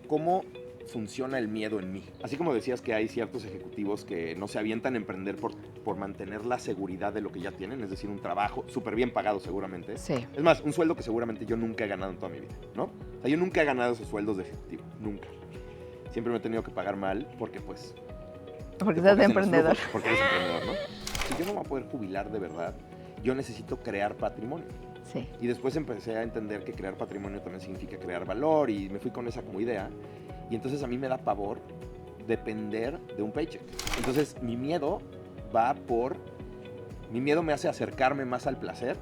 cómo funciona el miedo en mí. Así como decías que hay ciertos ejecutivos que no se avientan a emprender por mantener la seguridad de lo que ya tienen, es decir, un trabajo súper bien pagado seguramente. Sí. Es más, un sueldo que seguramente yo nunca he ganado en toda mi vida, ¿no? O sea, yo nunca he ganado esos sueldos de ejecutivo, nunca. Siempre me he tenido que pagar mal porque pues... Porque te estás de enfocas en los emprendedor. flujos, porque eres emprendedor, ¿no? Si yo no me voy a poder jubilar de verdad, yo necesito crear patrimonio. Sí. Y después empecé a entender que crear patrimonio también significa crear valor y me fui con esa como idea. Y entonces a mí me da pavor depender de un paycheck. Entonces mi miedo va por... Mi miedo me hace acercarme más al placer,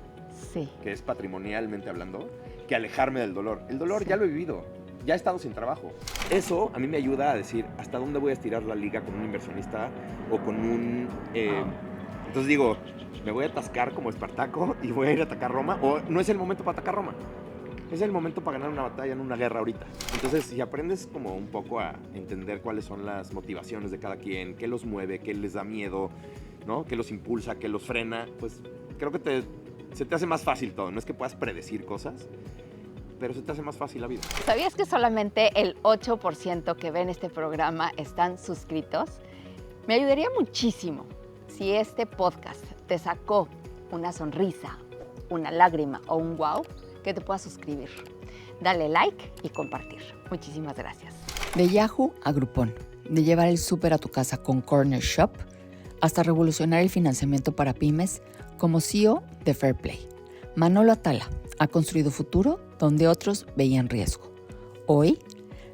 Sí. que es patrimonialmente hablando, que alejarme del dolor. El dolor Sí. ya lo he vivido, ya he estado sin trabajo. Eso a mí me ayuda a decir hasta dónde voy a estirar la liga con un inversionista o con un... entonces digo, me voy a atascar como Espartaco y voy a ir a atacar Roma, o no es el momento para atacar Roma. Es el momento para ganar una batalla en una guerra ahorita. Entonces, si aprendes como un poco a entender cuáles son las motivaciones de cada quien, qué los mueve, qué les da miedo, ¿no? Qué los impulsa, qué los frena, pues creo que se te hace más fácil todo. No es que puedas predecir cosas, pero se te hace más fácil la vida. ¿Sabías que solamente el 8% que ven este programa están suscritos? Me ayudaría muchísimo si este podcast te sacó una sonrisa, una lágrima o un wow, que te puedas suscribir. Dale like y compartir. Muchísimas gracias. De Yahoo a Groupon, de llevar el súper a tu casa con Corner Shop, hasta revolucionar el financiamiento para pymes como CEO de Fairplay. Manolo Atala ha construido futuro donde otros veían riesgo. Hoy,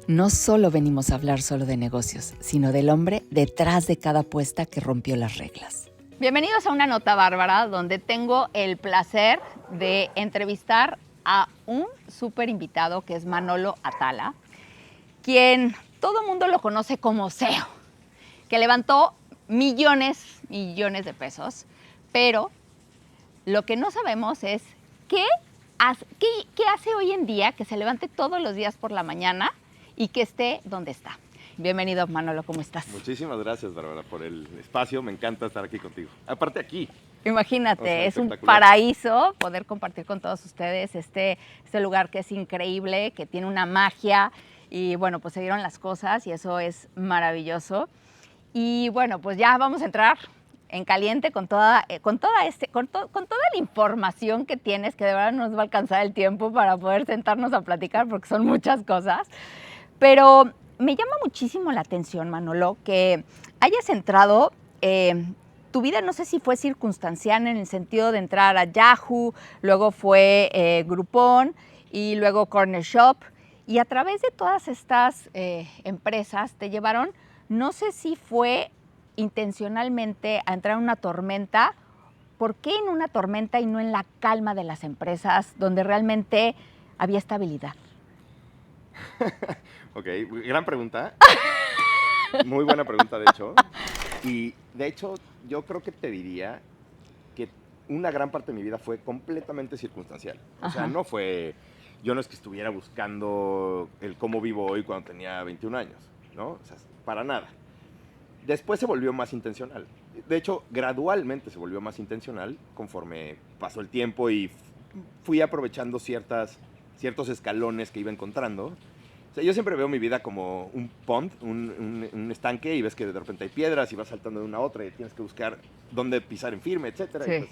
no solo venimos a hablar solo de negocios, sino del hombre detrás de cada apuesta que rompió las reglas. Bienvenidos a Una Nota Bárbara, donde tengo el placer de entrevistar a un súper invitado que es Manolo Atala, quien todo el mundo lo conoce como CEO, que levantó millones de pesos, pero lo que no sabemos es qué hace hoy en día que se levante todos los días por la mañana y que esté donde está. Bienvenido, Manolo, ¿cómo estás? Muchísimas gracias, Bárbara, por el espacio. Me encanta estar aquí contigo. Aparte aquí. Imagínate, O sea, es un espectacular. paraíso poder compartir con todos ustedes este lugar que es increíble, que tiene una magia y bueno, pues se dieron las cosas y eso es maravilloso. Y bueno, pues ya vamos a entrar en caliente con toda la información que tienes, que de verdad no nos va a alcanzar el tiempo para poder sentarnos a platicar porque son muchas cosas. Pero me llama muchísimo la atención, Manolo, que hayas entrado... tu vida no sé si fue circunstancial en el sentido de entrar a Yahoo, luego fue Groupon y luego Corner Shop. Y a través de todas estas empresas te llevaron, no sé si fue intencionalmente a entrar en una tormenta. ¿Por qué en una tormenta y no en la calma de las empresas donde realmente había estabilidad? Ok, gran pregunta. Muy buena pregunta, de hecho. Y de hecho, yo creo que te diría que una gran parte de mi vida fue completamente circunstancial. O sea, Ajá. no fue... Yo no es que estuviera buscando el cómo vivo hoy cuando tenía 21 años, ¿no? O sea, para nada. Después se volvió más intencional. De hecho, gradualmente se volvió más intencional conforme pasó el tiempo y fui aprovechando ciertos escalones que iba encontrando. O sea, yo siempre veo mi vida como un pond, un estanque, y ves que de repente hay piedras y vas saltando de una a otra y tienes que buscar dónde pisar en firme, etc. Sí.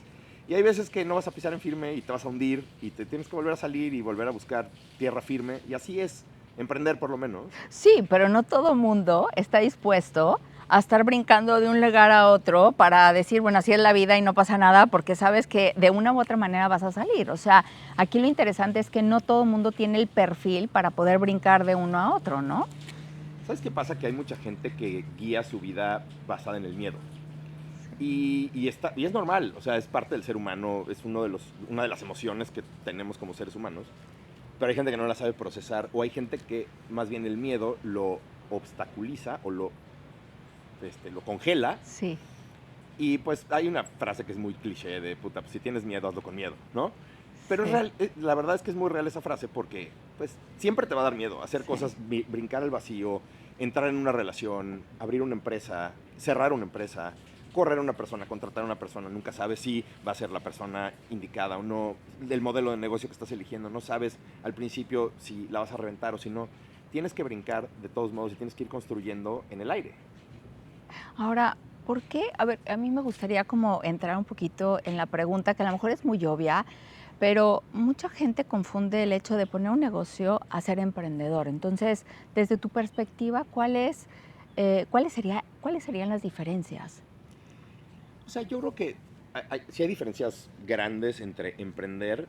Y hay veces que no vas a pisar en firme y te vas a hundir y te tienes que volver a salir y volver a buscar tierra firme. Y así es emprender, por lo menos. Sí, pero no todo mundo está dispuesto a estar brincando de un lugar a otro para decir, bueno, así es la vida y no pasa nada, porque sabes que de una u otra manera vas a salir. O sea, aquí lo interesante es que no todo mundo tiene el perfil para poder brincar de uno a otro, ¿no? ¿Sabes qué pasa? Que hay mucha gente que guía su vida basada en el miedo. Y es normal, o sea, es parte del ser humano, es una de las emociones que tenemos como seres humanos. Pero hay gente que no la sabe procesar, o hay gente que más bien el miedo lo obstaculiza o lo congela. Sí. Y pues hay una frase que es muy cliché de puta, pues, si tienes miedo, hazlo con miedo, ¿no? Pero Sí. es real, la verdad es que es muy real esa frase porque pues siempre te va a dar miedo hacer Sí. cosas, brincar al vacío, entrar en una relación, abrir una empresa, cerrar una empresa, correr a una persona, contratar a una persona. Nunca sabes si va a ser la persona indicada o no, del modelo de negocio que estás eligiendo. No sabes al principio si la vas a reventar o si no. tienes que brincar de todos modos y tienes que ir construyendo en el aire. Ahora, ¿por qué? A ver, a mí me gustaría como entrar un poquito en la pregunta que a lo mejor es muy obvia, pero mucha gente confunde el hecho de poner un negocio a ser emprendedor. Entonces, desde tu perspectiva, ¿cuáles serían las diferencias? O sea, yo creo que sí hay diferencias grandes entre emprender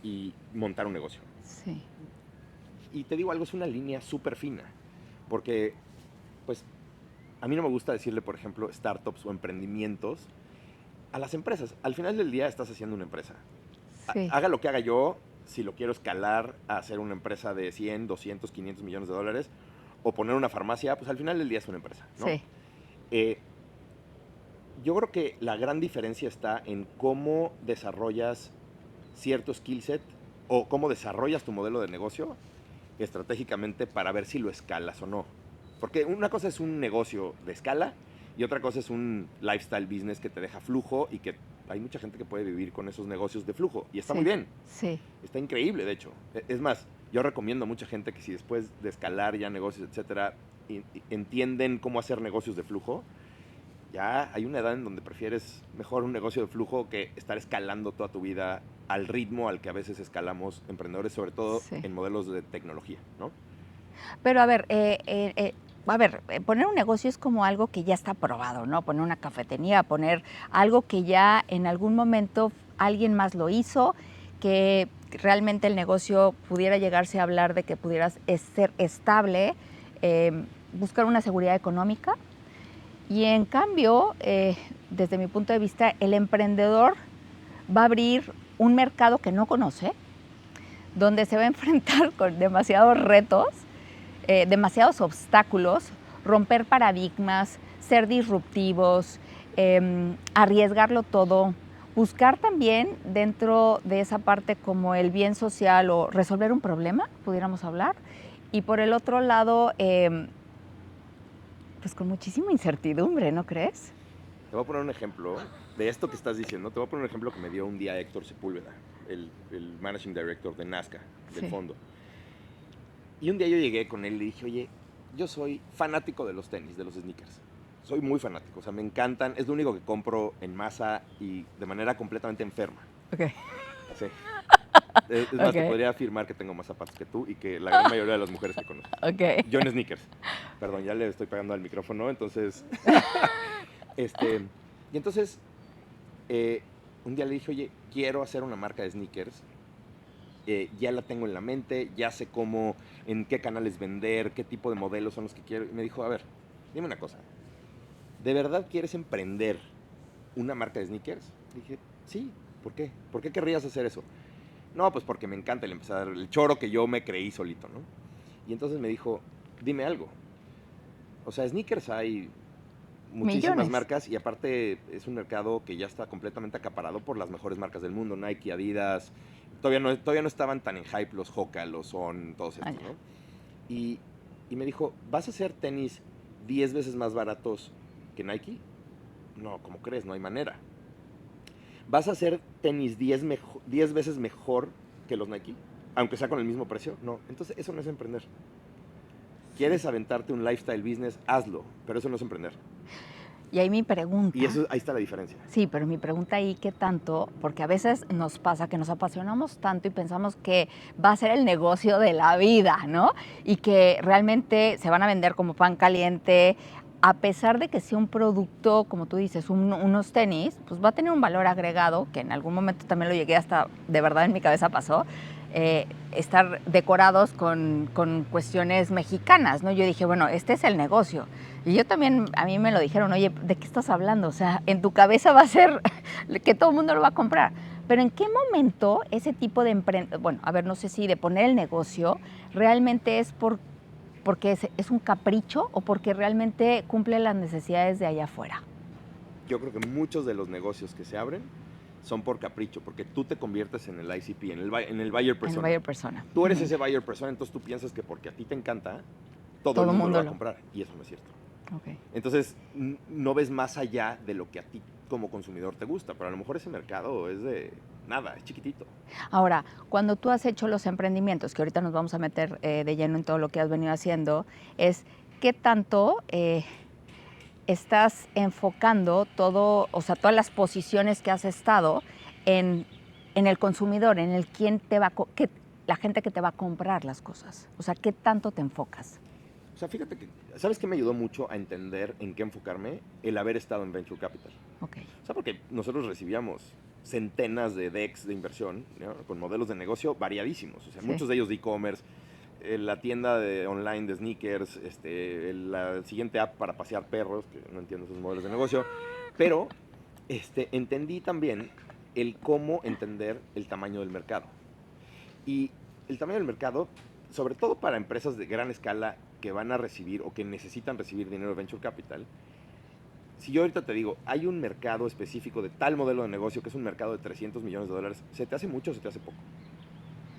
y montar un negocio. Sí, Y te digo algo, es una línea súper fina, porque pues a mí no me gusta decirle, por ejemplo, startups o emprendimientos a las empresas. Al final del día estás haciendo una empresa. sí, Haga lo que haga yo, si lo quiero escalar a hacer una empresa de 100, 200, 500 millones de dólares, o poner una farmacia, pues al final del día es una empresa, ¿no? sí, Eh, yo creo que la gran diferencia está en cómo desarrollas cierto skill set o cómo desarrollas tu modelo de negocio estratégicamente para ver si lo escalas o no. Porque una cosa es un negocio de escala y otra cosa es un lifestyle business que te deja flujo y que hay mucha gente que puede vivir con esos negocios de flujo y está sí, muy bien, sí, está increíble de hecho. Es más, yo recomiendo a mucha gente que si después de escalar ya negocios, etcétera, entienden cómo hacer negocios de flujo, ya hay una edad en donde prefieres mejor un negocio de flujo que estar escalando toda tu vida al ritmo al que a veces escalamos emprendedores, sobre todo sí. en modelos de tecnología, ¿no? Pero a ver, poner un negocio es como algo que ya está probado, ¿no? Poner una cafetería, poner algo que ya en algún momento alguien más lo hizo, que realmente el negocio pudiera llegarse a hablar de que pudieras ser estable, buscar una seguridad económica. Y en cambio, desde mi punto de vista, el emprendedor va a abrir un mercado que no conoce, donde se va a enfrentar con demasiados retos, demasiados obstáculos, romper paradigmas, ser disruptivos, arriesgarlo todo, buscar también dentro de esa parte como el bien social o resolver un problema, pudiéramos hablar, y por el otro lado, pues con muchísima incertidumbre, ¿no crees? Te voy a poner un ejemplo de esto que estás diciendo. Te voy a poner un ejemplo que me dio un día Héctor Sepúlveda, el Managing Director de Nazca, del Sí. fondo. Y un día yo llegué con él y le dije, oye, yo soy fanático de los tenis, de los sneakers. Soy muy fanático, o sea, me encantan. Es lo único que compro en masa y de manera completamente enferma. Ok. Sí. Es más, te Ok. podría afirmar que tengo más zapatos que tú y que la gran mayoría de las mujeres que conozco. Ok. Yo en sneakers. Perdón, ya le estoy pegando al micrófono, entonces... y entonces, un día le dije, oye, quiero hacer una marca de sneakers. Ya la tengo en la mente, ya sé cómo, en qué canales vender, qué tipo de modelos son los que quiero. Y me dijo, a ver, dime una cosa. ¿De verdad quieres emprender una marca de sneakers? Dije, sí, ¿por qué? ¿Por qué querrías hacer eso? No, pues porque me encanta el choro que yo me creí solito, ¿no? Y entonces me dijo, dime algo. O sea, sneakers hay muchísimas Millones. marcas y aparte es un mercado que ya está completamente acaparado por las mejores marcas del mundo, Nike, Adidas. Todavía no estaban tan en hype los Hoka, los On, todos estos, ya. ¿no? Y me dijo, ¿vas a hacer tenis 10 veces más baratos que Nike? No, ¿cómo crees? No hay manera. ¿Vas a hacer tenis 10 veces mejor que los Nike? Aunque sea con el mismo precio. No, entonces eso no es emprender. ¿Quieres aventarte un lifestyle business? Hazlo, pero eso no es emprender. Y ahí mi pregunta. Y eso, ahí está la diferencia. Sí, pero mi pregunta ahí, ¿qué tanto? Porque a veces nos pasa que nos apasionamos tanto y pensamos que va a ser el negocio de la vida, ¿no? Y que realmente se van a vender como pan caliente, a pesar de que sea un producto, como tú dices, unos tenis, pues va a tener un valor agregado, que en algún momento también lo llegué hasta, de verdad en mi cabeza pasó, estar decorados con cuestiones mexicanas, ¿no? Yo dije, bueno, este es el negocio. Y yo también, a mí me lo dijeron, oye, ¿de qué estás hablando? O sea, en tu cabeza va a ser que todo el mundo lo va a comprar. Pero ¿en qué momento ese tipo de bueno, a ver, no sé si de poner el negocio realmente es porque es un capricho o porque realmente cumple las necesidades de allá afuera? Yo creo que muchos de los negocios que se abren son por capricho, porque tú te conviertes en el ICP, en el buyer persona. En el buyer persona. Tú eres ese buyer persona, entonces tú piensas que porque a ti te encanta, todo el mundo lo va a comprar. Y eso no es cierto. Ok. Entonces, no ves más allá de lo que a ti como consumidor te gusta, pero a lo mejor ese mercado es de nada, es chiquitito. Ahora, cuando tú has hecho los emprendimientos, que ahorita nos vamos a meter de lleno en todo lo que has venido haciendo, es qué tanto estás enfocando todo, o sea, todas las posiciones que has estado en, en el consumidor, en el quién te va, la gente que te va a comprar las cosas. O sea, ¿qué tanto te enfocas? O sea, fíjate que, ¿sabes qué me ayudó mucho a entender en qué enfocarme? El haber estado en Venture Capital. Ok. O sea, porque nosotros recibíamos centenas de decks de inversión, ¿no? Con modelos de negocio variadísimos. O sea, Sí. muchos de ellos de e-commerce, la tienda online de sneakers, la siguiente app para pasear perros, que no entiendo esos modelos de negocio. Pero entendí también el cómo entender el tamaño del mercado. Y el tamaño del mercado, sobre todo para empresas de gran escala que van a recibir o que necesitan recibir dinero de Venture Capital, si yo ahorita te digo, hay un mercado específico de tal modelo de negocio que es un mercado de 300 millones de dólares, ¿se te hace mucho o se te hace poco?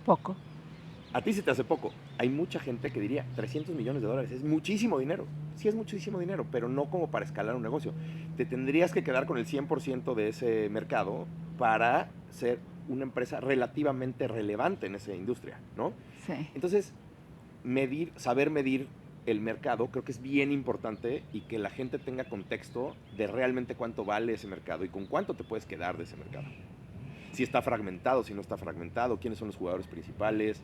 Poco. A ti se te hace poco. Hay mucha gente que diría, 300 millones de dólares es muchísimo dinero. Sí es muchísimo dinero, pero no como para escalar un negocio. Te tendrías que quedar con el 100% de ese mercado para ser una empresa relativamente relevante en esa industria, ¿no? Sí. Entonces, saber medir el mercado creo que es bien importante y que la gente tenga contexto de realmente cuánto vale ese mercado y con cuánto te puedes quedar de ese mercado. Si está fragmentado, si no está fragmentado, quiénes son los jugadores principales,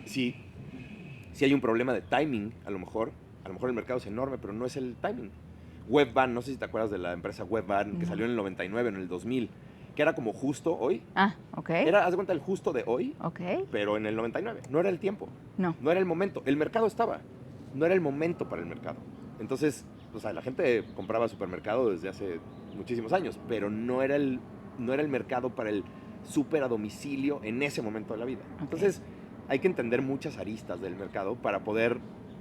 si, si hay un problema de timing, a lo mejor el mercado es enorme, pero no es el timing. Webvan, no sé si te acuerdas de la empresa Webvan, que No. salió en el 99, en el 2000, que era como justo hoy. Ah, ok. Era, haz de cuenta, el justo de hoy, Ok. pero en el 99. No era el tiempo, No. no era el momento. El mercado estaba, no era el momento para el mercado. Entonces, o sea, la gente compraba supermercado desde hace muchísimos años, pero no era el mercado para el súper a domicilio en ese momento de la vida. Ok. Entonces, hay que entender muchas aristas del mercado para poder,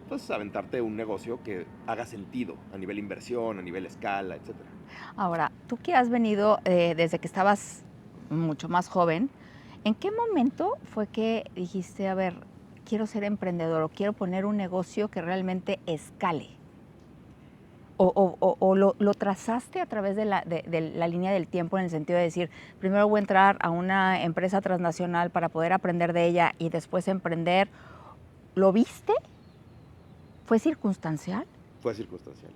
pues, aventarte un negocio que haga sentido a nivel inversión, a nivel escala, etcétera. Ahora, tú que has venido desde que estabas mucho más joven, ¿en qué momento fue que dijiste, a ver, quiero ser emprendedor o quiero poner un negocio que realmente escale? ¿O lo trazaste a través de la línea del tiempo en el sentido de decir, primero voy a entrar a una empresa transnacional para poder aprender de ella y después emprender? ¿Lo viste? ¿Fue circunstancial? Fue circunstancial,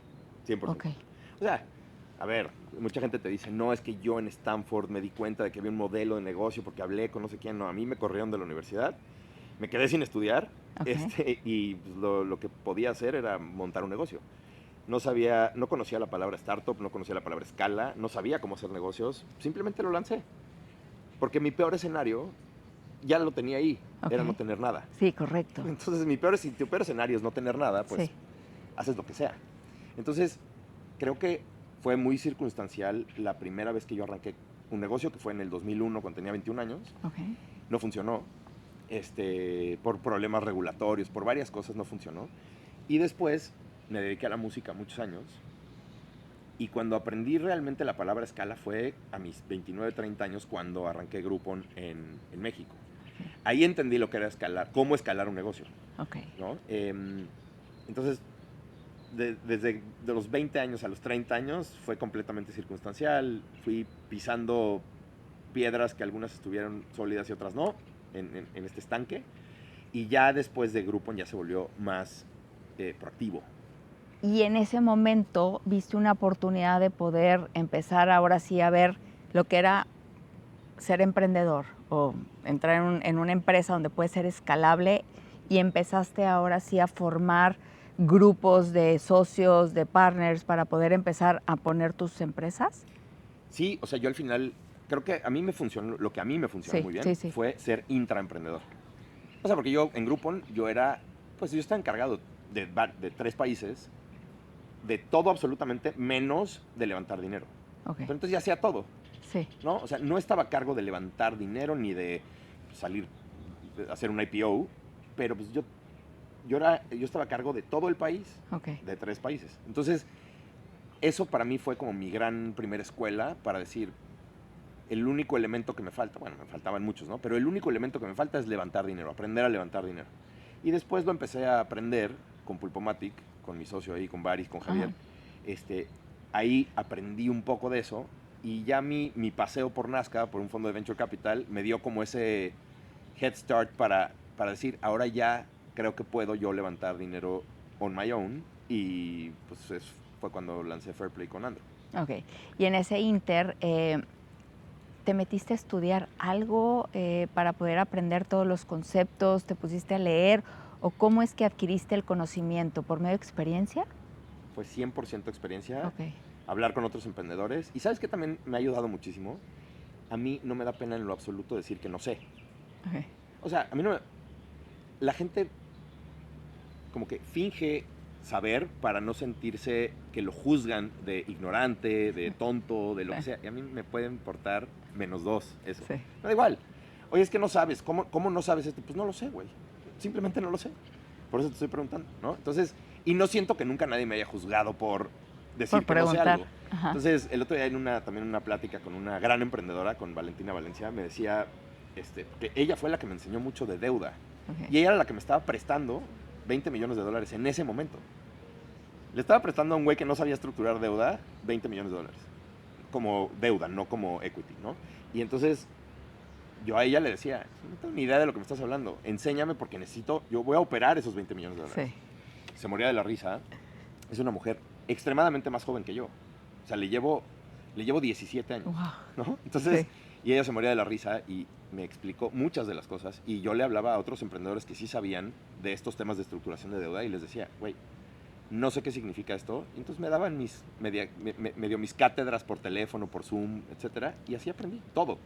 100%. Ok. O sea, a ver, mucha gente te dice, no, es que yo en Stanford me di cuenta de que había un modelo de negocio porque hablé con no sé quién. No, a mí me corrieron de la universidad, me quedé sin estudiar, Ok. y pues, lo que podía hacer era montar un negocio. No sabía, no conocía la palabra startup, no conocía la palabra escala, no sabía cómo hacer negocios, simplemente lo lancé. Porque mi peor escenario ya lo tenía ahí, era no Ok. tener nada. Sí, correcto. Entonces, si tu peor escenario es no tener nada, pues Sí. haces lo que sea. Entonces, creo que fue muy circunstancial la primera vez que yo arranqué un negocio, que fue en el 2001, cuando tenía 21 años. Ok. No funcionó, por problemas regulatorios, por varias cosas no funcionó. Y después me dediqué a la música muchos años. Y cuando aprendí realmente la palabra escala fue a mis 29, 30 años, cuando arranqué Groupon en México. Ahí entendí lo que era escalar, cómo escalar un negocio, Ok. ¿no? Entonces, desde de los 20 años a los 30 años fue completamente circunstancial. Fui pisando piedras que algunas estuvieron sólidas y otras no, en este estanque. Y ya después de Groupon ya se volvió más proactivo. Y en ese momento viste una oportunidad de poder empezar ahora sí a ver lo que era ser emprendedor o entrar en una empresa donde puede ser escalable y empezaste ahora sí a formar grupos de socios, de partners para poder empezar a poner tus empresas. Sí, o sea, yo al final creo que a mí me funcionó, lo que a mí me funcionó Sí, muy bien sí, sí. fue ser intraemprendedor. O sea, porque yo en Groupon, yo estaba encargado de 3 países, de todo absolutamente, menos de levantar dinero. Ok. Pero entonces ya hacía todo, Sí. ¿no? O sea, no estaba a cargo de levantar dinero ni de salir, de hacer un IPO, pero pues yo estaba a cargo de todo el país, Ok. de 3 países. Entonces, eso para mí fue como mi gran primera escuela para decir, el único elemento que me falta, bueno, me faltaban muchos, ¿no? Pero el único elemento que me falta es levantar dinero, aprender a levantar dinero. Y después lo empecé a aprender con Pulpomatic, con mi socio ahí, con Baris, con Javier, ahí aprendí un poco de eso y ya mi paseo por Nazca, por un fondo de Venture Capital, me dio como ese head start para decir, ahora ya creo que puedo yo levantar dinero on my own y pues fue cuando lancé Fair Play con Andrew. Ok, y en ese inter, ¿te metiste a estudiar algo para poder aprender todos los conceptos? ¿Te pusiste a leer? ¿O cómo es que adquiriste el conocimiento? ¿Por medio de experiencia? Fue 100% experiencia, Ok. hablar con otros emprendedores. Y ¿sabes qué también me ha ayudado muchísimo? A mí no me da pena en lo absoluto decir que no sé. Ok. O sea, a mí no me... La gente como que finge saber para no sentirse que lo juzgan de ignorante, de tonto, de lo que sea. Y a mí me puede importar -2 eso. Sí. Me da igual. Oye, es que no sabes. ¿Cómo no sabes esto? Pues no lo sé, güey. Simplemente no lo sé. Por eso te estoy preguntando, ¿no? Entonces, y no siento que nunca nadie me haya juzgado por decir que no sé algo. Ajá. Entonces, el otro día también en una plática con una gran emprendedora, con Valentina Valencia, me decía que ella fue la que me enseñó mucho de deuda. Ok. Y ella era la que me estaba prestando $20 millones en ese momento. Le estaba prestando a un güey que no sabía estructurar deuda $20 millones. Como deuda, no como equity, ¿no? Y entonces yo a ella le decía, no tengo ni idea de lo que me estás hablando. Enséñame porque yo voy a operar esos $20 millones. Sí. Se moría de la risa. Es una mujer extremadamente más joven que yo. O sea, le llevo 17 años, Wow. ¿no? Entonces, Sí. y ella se moría de la risa y me explicó muchas de las cosas. Y yo le hablaba a otros emprendedores que sí sabían de estos temas de estructuración de deuda y les decía, güey, no sé qué significa esto. Y entonces me daban medio mis cátedras por teléfono, por Zoom, etcétera. Y así aprendí todo.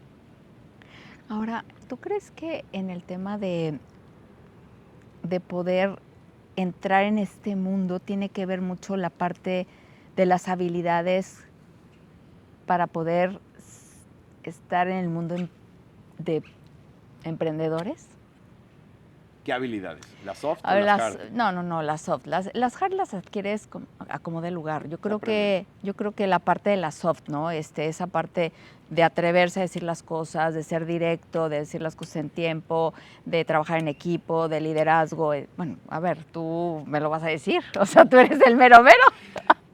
Ahora, ¿tú crees que en el tema de poder entrar en este mundo tiene que ver mucho la parte de las habilidades para poder estar en el mundo de emprendedores? ¿Qué habilidades? ¿Las soft A o ver, las hard? no, las soft. Las hard las adquieres a como de lugar. Yo creo aprendes. que la parte de la soft, ¿no? Esa parte de atreverse a decir las cosas, de ser directo, de decir las cosas en tiempo, de trabajar en equipo, de liderazgo. Bueno, a ver, tú me lo vas a decir. O sea, tú eres el mero mero.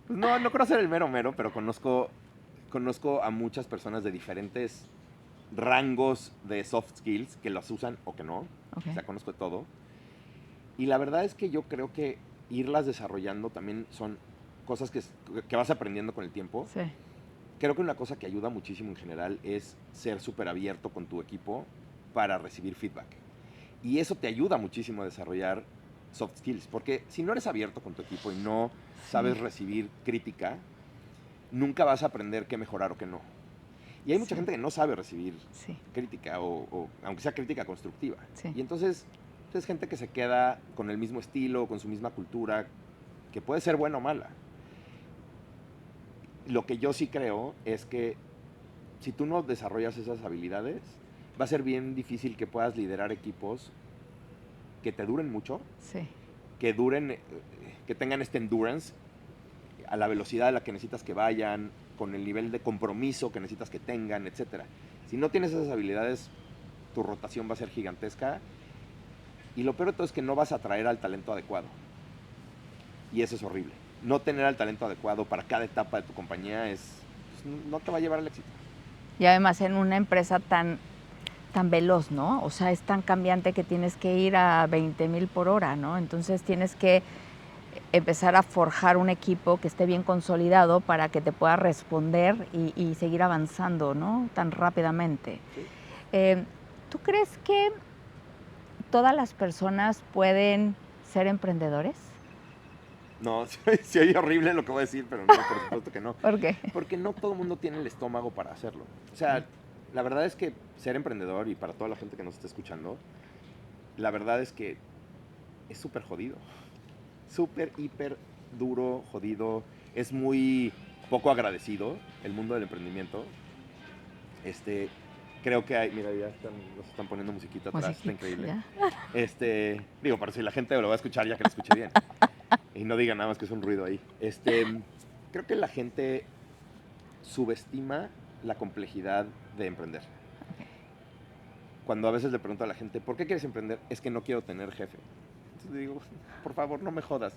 Pues no creo ser el mero mero, pero conozco a muchas personas de diferentes rangos de soft skills que los usan o que no. Okay. O sea, conozco de todo. Y la verdad es que yo creo que irlas desarrollando también son cosas que vas aprendiendo con el tiempo. Sí. Creo que una cosa que ayuda muchísimo en general es ser súper abierto con tu equipo para recibir feedback. Y eso te ayuda muchísimo a desarrollar soft skills. Porque si no eres abierto con tu equipo y no sabes recibir crítica, nunca vas a aprender qué mejorar o qué no. Y hay mucha gente que no sabe recibir crítica, o aunque sea crítica constructiva. Sí. Y entonces es gente que se queda con el mismo estilo, con su misma cultura, que puede ser buena o mala. Lo que yo sí creo es que si tú no desarrollas esas habilidades, va a ser bien difícil que puedas liderar equipos que te duren mucho, Sí. que tengan este endurance a la velocidad a la que necesitas que vayan, con el nivel de compromiso que necesitas que tengan, etc. Si no tienes esas habilidades, tu rotación va a ser gigantesca. Y lo peor de todo es que no vas a atraer al talento adecuado. Y eso es horrible. No tener al talento adecuado para cada etapa de tu compañía no te va a llevar al éxito. Y además en una empresa tan veloz, ¿no? O sea, es tan cambiante que tienes que ir a 20,000 por hora, ¿no? Entonces tienes que empezar a forjar un equipo que esté bien consolidado para que te pueda responder y seguir avanzando, ¿no? Tan rápidamente. ¿Sí? ¿Tú crees que todas las personas pueden ser emprendedores? No, se oye horrible lo que voy a decir, pero no, por supuesto que no. ¿Por qué? Porque no todo el mundo tiene el estómago para hacerlo. O sea, la verdad es que ser emprendedor, y para toda la gente que nos está escuchando, la verdad es que es súper jodido. Súper, hiper duro, jodido. Es muy poco agradecido el mundo del emprendimiento. Creo que hay... Mira, ya nos están poniendo musiquita atrás, está increíble. Digo, para si la gente lo va a escuchar, ya que lo escuche bien. Y no diga nada más que es un ruido ahí. Creo que la gente subestima la complejidad de emprender. Cuando a veces le pregunto a la gente, ¿por qué quieres emprender? Es que no quiero tener jefe. Entonces le digo, por favor, no me jodas.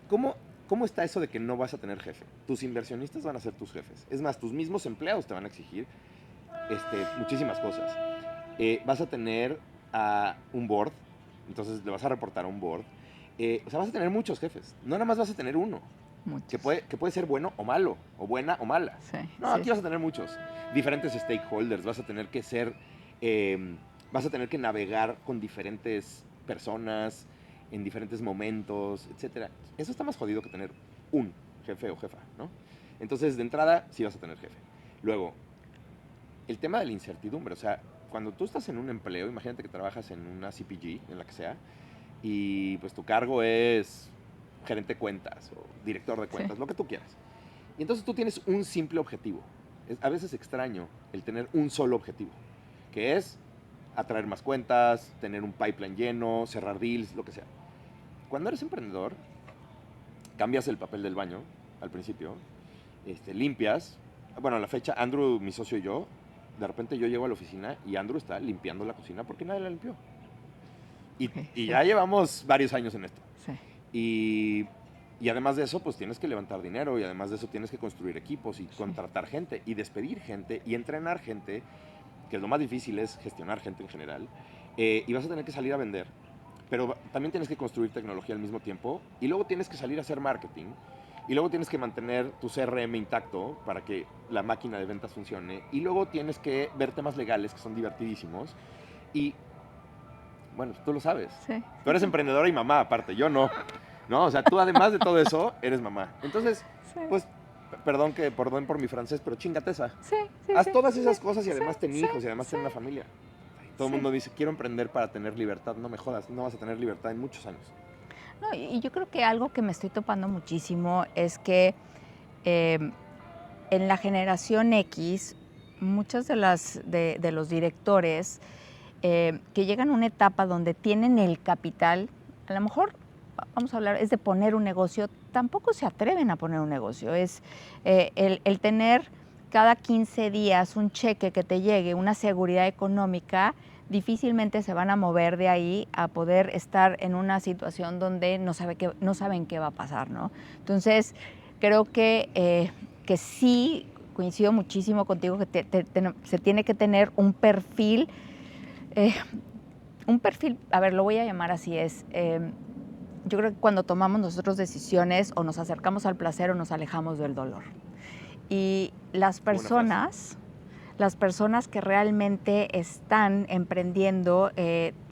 ¿Cómo ¿cómo está eso de que no vas a tener jefe? Tus inversionistas van a ser tus jefes. Es más, tus mismos empleados te van a exigir muchísimas cosas. Vas a tener un board, entonces le vas a reportar a un board. O sea, vas a tener muchos jefes. No nada más vas a tener uno, que puede ser bueno o malo, o buena o mala. Sí, No, aquí vas a tener muchos. Diferentes stakeholders, vas a tener que vas a tener que navegar con diferentes personas en diferentes momentos, etcétera. Eso está más jodido que tener un jefe o jefa, ¿no? Entonces, de entrada, sí vas a tener jefe. Luego, el tema de la incertidumbre. O sea, cuando tú estás en un empleo, imagínate que trabajas en una CPG, en la que sea, y pues tu cargo es gerente de cuentas o director de cuentas, lo que tú quieras. Y entonces tú tienes un simple objetivo. A veces extraño el tener un solo objetivo, que es atraer más cuentas, tener un pipeline lleno, cerrar deals, lo que sea. Cuando eres emprendedor, cambias el papel del baño al principio, limpias. Bueno, a la fecha, Andrew, mi socio y yo, de repente yo llego a la oficina y Andrew está limpiando la cocina porque nadie la limpió. Y ya llevamos varios años en esto. Sí. Y además de eso, pues tienes que levantar dinero y además de eso tienes que construir equipos y contratar gente y despedir gente y entrenar gente, que es lo más difícil, es gestionar gente en general. Y vas a tener que salir a vender, pero también tienes que construir tecnología al mismo tiempo y luego tienes que salir a hacer marketing y luego tienes que mantener tu CRM intacto para que la máquina de ventas funcione y luego tienes que ver temas legales que son divertidísimos y, bueno, tú lo sabes. Sí. Tú eres emprendedora y mamá aparte, yo no. No, o sea, tú además de todo eso, eres mamá. Entonces, Sí. pues, perdón por mi francés, pero chingate esa. Sí, sí, Haz sí, todas esas sí, cosas y además ten sí, hijos y además sí. ten una familia. Todo el mundo dice, quiero emprender para tener libertad. No me jodas, no vas a tener libertad en muchos años. No, y yo creo que algo que me estoy topando muchísimo es que en la generación X, muchos de los directores que llegan a una etapa donde tienen el capital, a lo mejor, vamos a hablar, es de poner un negocio, tampoco se atreven a poner un negocio, es el tener cada 15 días un cheque que te llegue, una seguridad económica, difícilmente se van a mover de ahí a poder estar en una situación donde no saben qué va a pasar, ¿no? Entonces, creo que sí, coincido muchísimo contigo, que se tiene que tener un perfil, a ver, lo voy a llamar así, yo creo que cuando tomamos nosotros decisiones o nos acercamos al placer o nos alejamos del dolor. Y las personas que realmente están emprendiendo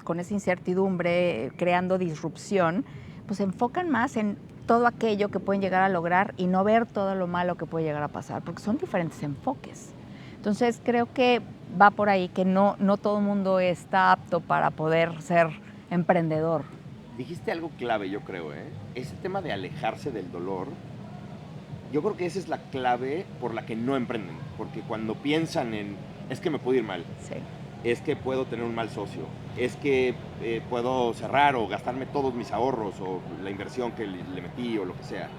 con esa incertidumbre, creando disrupción, pues se enfocan más en todo aquello que pueden llegar a lograr y no ver todo lo malo que puede llegar a pasar, porque son diferentes enfoques. Entonces creo que va por ahí, que no todo el mundo está apto para poder ser emprendedor. Dijiste algo clave, yo creo, ¿eh? Ese tema de alejarse del dolor, yo creo que esa es la clave por la que no emprenden. Porque cuando piensan en, es que me puedo ir mal, Sí. es que puedo tener un mal socio, es que puedo cerrar o gastarme todos mis ahorros o la inversión que le metí o lo que sea.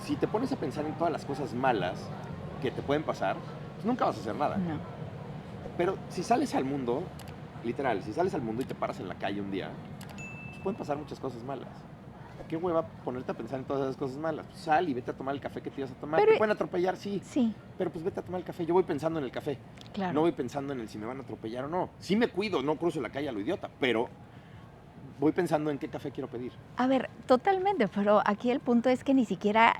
Si te pones a pensar en todas las cosas malas que te pueden pasar, pues nunca vas a hacer nada. No. Pero si sales al mundo, literal, si sales al mundo y te paras en la calle un día, pues pueden pasar muchas cosas malas. ¿Qué hueva ponerte a pensar en todas esas cosas malas? Pues sal y vete a tomar el café que te ibas a tomar. Pero, ¿te pueden atropellar? Sí. Sí, Pero pues vete a tomar el café. Yo voy pensando en el café. claro. No voy pensando en el si me van a atropellar o no. Sí me cuido, no cruzo la calle a lo idiota, pero voy pensando en qué café quiero pedir. A ver, totalmente, pero aquí el punto es que ni siquiera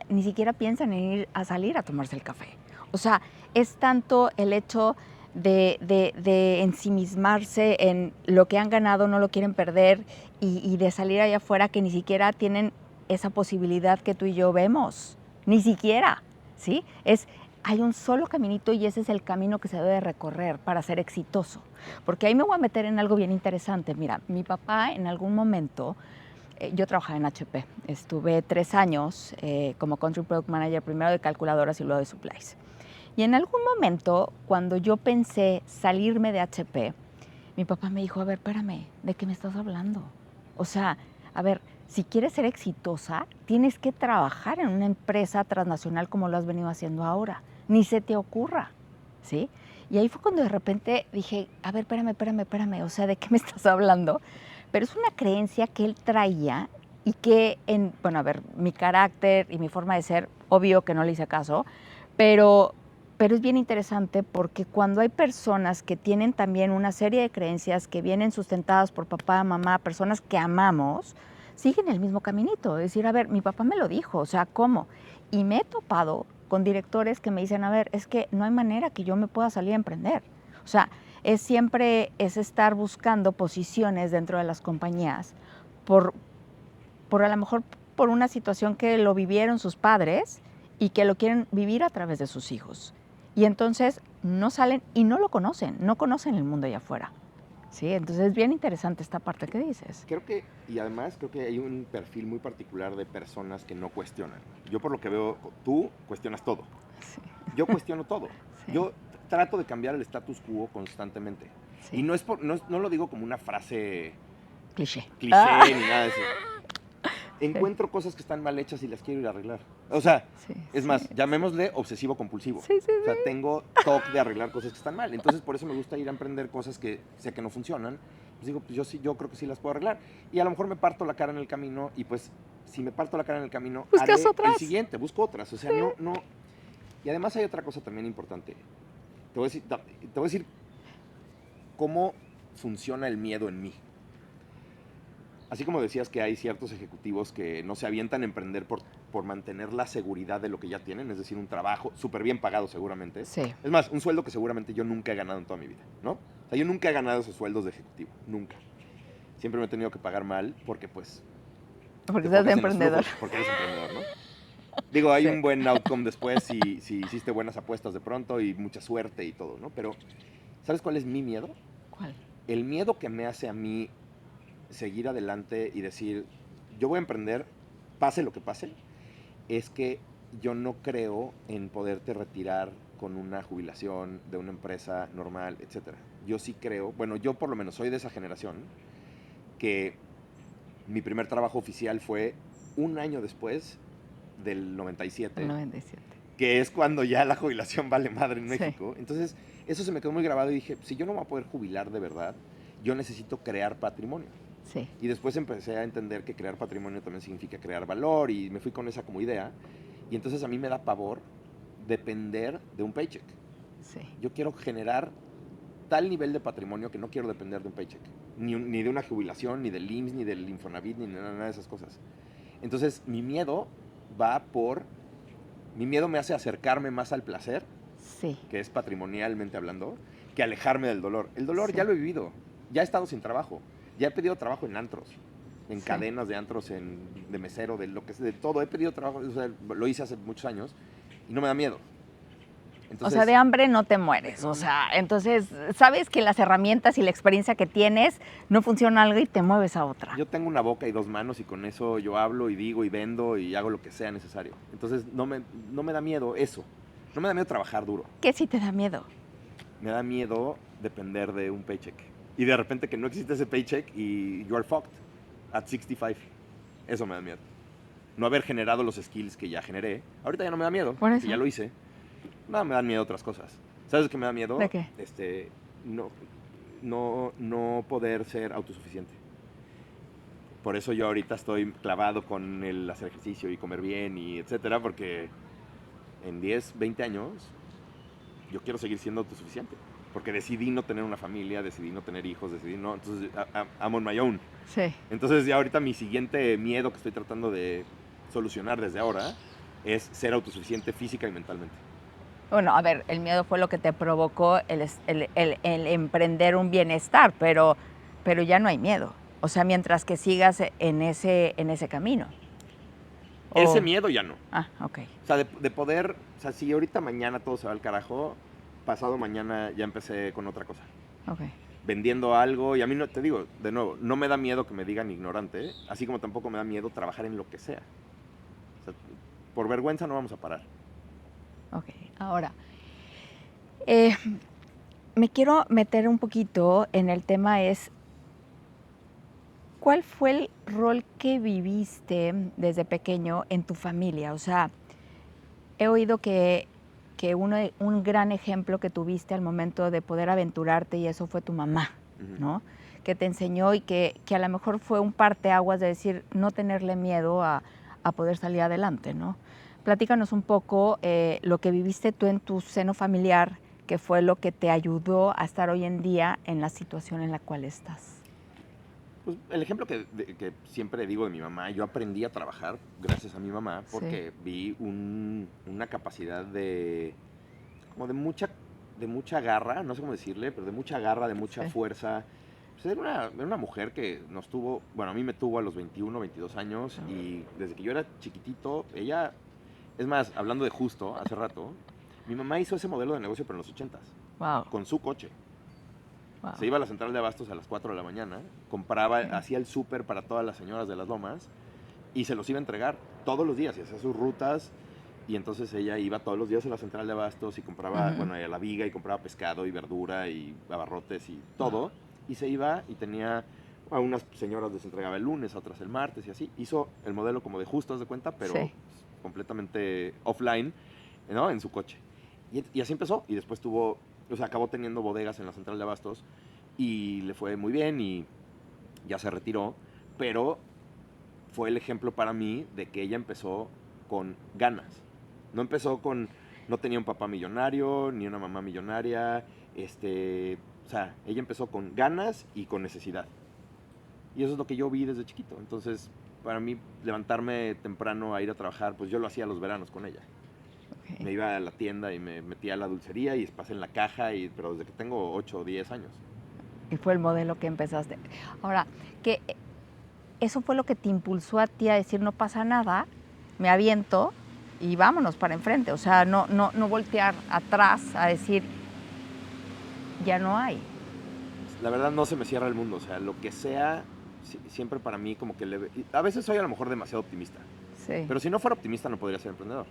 piensan en ir a salir a tomarse el café. O sea, es tanto el hecho de ensimismarse en lo que han ganado, no lo quieren perder, y de salir allá afuera que ni siquiera tienen esa posibilidad que tú y yo vemos. Ni siquiera, ¿sí? Hay un solo caminito y ese es el camino que se debe recorrer para ser exitoso. Porque ahí me voy a meter en algo bien interesante. Mira, mi papá en algún momento, yo trabajaba en HP, estuve 3 años como Country Product Manager, primero de calculadoras y luego de supplies. Y en algún momento, cuando yo pensé salirme de HP, mi papá me dijo, a ver, espérame, ¿de qué me estás hablando? O sea, a ver, si quieres ser exitosa, tienes que trabajar en una empresa transnacional como lo has venido haciendo ahora. Ni se te ocurra, ¿sí? Y ahí fue cuando de repente dije, a ver, espérame, o sea, ¿de qué me estás hablando? Pero es una creencia que él traía y que, bueno, a ver, mi carácter y mi forma de ser, obvio que no le hice caso, pero es bien interesante porque cuando hay personas que tienen también una serie de creencias que vienen sustentadas por papá, mamá, personas que amamos, siguen el mismo caminito. Es decir, a ver, mi papá me lo dijo, o sea, ¿cómo? Y me he topado con directores que me dicen, a ver, es que no hay manera que yo me pueda salir a emprender. O sea, siempre es estar buscando posiciones dentro de las compañías por a lo mejor por una situación que lo vivieron sus padres y que lo quieren vivir a través de sus hijos. Y entonces no salen y no lo conocen, no conocen el mundo allá afuera. Sí, entonces es bien interesante esta parte que dices. Y además creo que hay un perfil muy particular de personas que no cuestionan. Yo por lo que veo, tú cuestionas todo. Sí. Yo cuestiono todo. Sí. Yo trato de cambiar el status quo constantemente. Sí. Y no lo digo como una frase cliché ni nada de eso. Encuentro cosas que están mal hechas y las quiero ir a arreglar. O sea, es más, llamémosle obsesivo compulsivo. Sí. O sea, tengo toque de arreglar cosas que están mal. Entonces, por eso me gusta ir a emprender cosas que sé que no funcionan. Pues digo, pues yo creo que sí las puedo arreglar. Y a lo mejor me parto la cara en el camino y pues, si me parto la cara en el camino, ¿buscas haré otras? el siguiente, busco otras. O sea, no. Y además hay otra cosa también importante. Te voy a decir cómo funciona el miedo en mí. Así como decías que hay ciertos ejecutivos que no se avientan a emprender por mantener la seguridad de lo que ya tienen, es decir, un trabajo súper bien pagado seguramente. Sí. Es más, un sueldo que seguramente yo nunca he ganado en toda mi vida, ¿no? O sea, yo nunca he ganado esos sueldos de ejecutivo, nunca. Siempre me he tenido que pagar mal porque pues... Porque estás de emprendedor. Porque eres emprendedor, ¿no? Digo, hay un buen outcome después si hiciste buenas apuestas de pronto y mucha suerte y todo, ¿no? Pero, ¿sabes cuál es mi miedo? ¿Cuál? El miedo que me hace a mí seguir adelante y decir, yo voy a emprender, pase lo que pase, es que yo no creo en poderte retirar con una jubilación de una empresa normal, etc. Yo sí creo, bueno, yo por lo menos soy de esa generación, que mi primer trabajo oficial fue un año después del 97. El 97. Que es cuando ya la jubilación vale madre en Sí. México. Entonces, eso se me quedó muy grabado y dije, si yo no me voy a poder jubilar de verdad, yo necesito crear patrimonio. Sí. Y después empecé a entender que crear patrimonio también significa crear valor y me fui con esa como idea. Y entonces a mí me da pavor depender de un paycheck. Sí. Yo quiero generar tal nivel de patrimonio que no quiero depender de un paycheck. Ni de una jubilación, ni del IMSS, ni del Infonavit, ni nada de esas cosas. Entonces mi miedo mi miedo me hace acercarme más al placer, Sí. que es patrimonialmente hablando, que alejarme del dolor. El dolor ya lo he vivido, ya he estado sin trabajo, ya he pedido trabajo en antros, en cadenas de antros, de mesero, de lo que sea, de todo. He pedido trabajo, o sea, lo hice hace muchos años y no me da miedo. Entonces, o sea, de hambre no te mueres. O sea, entonces, sabes que las herramientas y la experiencia que tienes no funciona algo y te mueves a otra. Yo tengo una boca y dos manos y con eso yo hablo y digo y vendo y hago lo que sea necesario. Entonces, no me da miedo eso. No me da miedo trabajar duro. ¿Qué sí te da miedo? Me da miedo depender de un paycheck. Y de repente que no existe ese paycheck y you are fucked at 65. Eso me da miedo. No haber generado los skills que ya generé. Ahorita ya no me da miedo, porque ya lo hice. No, me dan miedo otras cosas. ¿Sabes qué me da miedo? ¿De qué? No poder ser autosuficiente. Por eso yo ahorita estoy clavado con el hacer ejercicio y comer bien y etcétera, porque en 10, 20 años yo quiero seguir siendo autosuficiente. Porque decidí no tener una familia, decidí no tener hijos, entonces I'm on my own. Sí. Entonces ya ahorita mi siguiente miedo que estoy tratando de solucionar desde ahora es ser autosuficiente física y mentalmente. Bueno, a ver, el miedo fue lo que te provocó el emprender un bienestar, pero ya no hay miedo. O sea, mientras que sigas en ese camino. Ese miedo ya no. Ah, ok. O sea, de poder, o sea, si ahorita mañana todo se va al carajo, pasado mañana ya empecé con otra cosa. Ok. Vendiendo algo, y a mí no, te digo, de nuevo, no me da miedo que me digan ignorante, así como tampoco me da miedo trabajar en lo que sea. O sea, por vergüenza no vamos a parar. Ok, ahora, me quiero meter un poquito en el tema ¿cuál fue el rol que viviste desde pequeño en tu familia? O sea, he oído que un gran ejemplo que tuviste al momento de poder aventurarte y eso fue tu mamá, ¿no? que te enseñó y que a lo mejor fue un parteaguas de decir no tenerle miedo a poder salir adelante, ¿no? Platícanos un poco lo que viviste tú en tu seno familiar, que fue lo que te ayudó a estar hoy en día en la situación en la cual estás. Pues el ejemplo que siempre digo de mi mamá, yo aprendí a trabajar gracias a mi mamá porque vi una capacidad como de mucha garra, no sé cómo decirle, pero de mucha garra, de mucha fuerza. Pues era una mujer que nos tuvo, bueno, a mí me tuvo a los 21, 22 años y desde que yo era chiquitito, ella, es más, hablando de justo, hace rato, mi mamá hizo ese modelo de negocio pero en los 80s, Wow. con su coche. Wow. Se iba a la central de abastos a las 4 de la mañana, compraba, hacía el súper para todas las señoras de las lomas y se los iba a entregar todos los días y hacía sus rutas. Y entonces ella iba todos los días a la central de abastos y compraba, bueno, a la viga y compraba pescado y verdura y abarrotes y todo. Y se iba y tenía a unas señoras les entregaba el lunes, a otras el martes y así. Hizo el modelo como de justo, haz de cuenta, pero completamente offline, ¿no? En su coche. Y así empezó. Y después tuvo, o sea, acabó teniendo bodegas en la central de abastos y le fue muy bien y ya se retiró. Pero fue el ejemplo para mí de que ella empezó con ganas. No empezó con, no tenía un papá millonario, ni una mamá millonaria, o sea, ella empezó con ganas y con necesidad. Y eso es lo que yo vi desde chiquito. Entonces, para mí, levantarme temprano a ir a trabajar, pues yo lo hacía los veranos con ella. Okay. Me iba a la tienda y me metía a la dulcería y pasé en la caja, pero desde que tengo 8 o 10 años. Y fue el modelo que empezaste. Ahora, que eso fue lo que te impulsó a ti a decir, no pasa nada, me aviento y vámonos para enfrente. O sea, no voltear atrás a decir, ya no hay. La verdad no se me cierra el mundo, o sea, lo que sea, siempre para mí como que a veces soy a lo mejor demasiado optimista. Sí. Pero si no fuera optimista no podría ser emprendedor.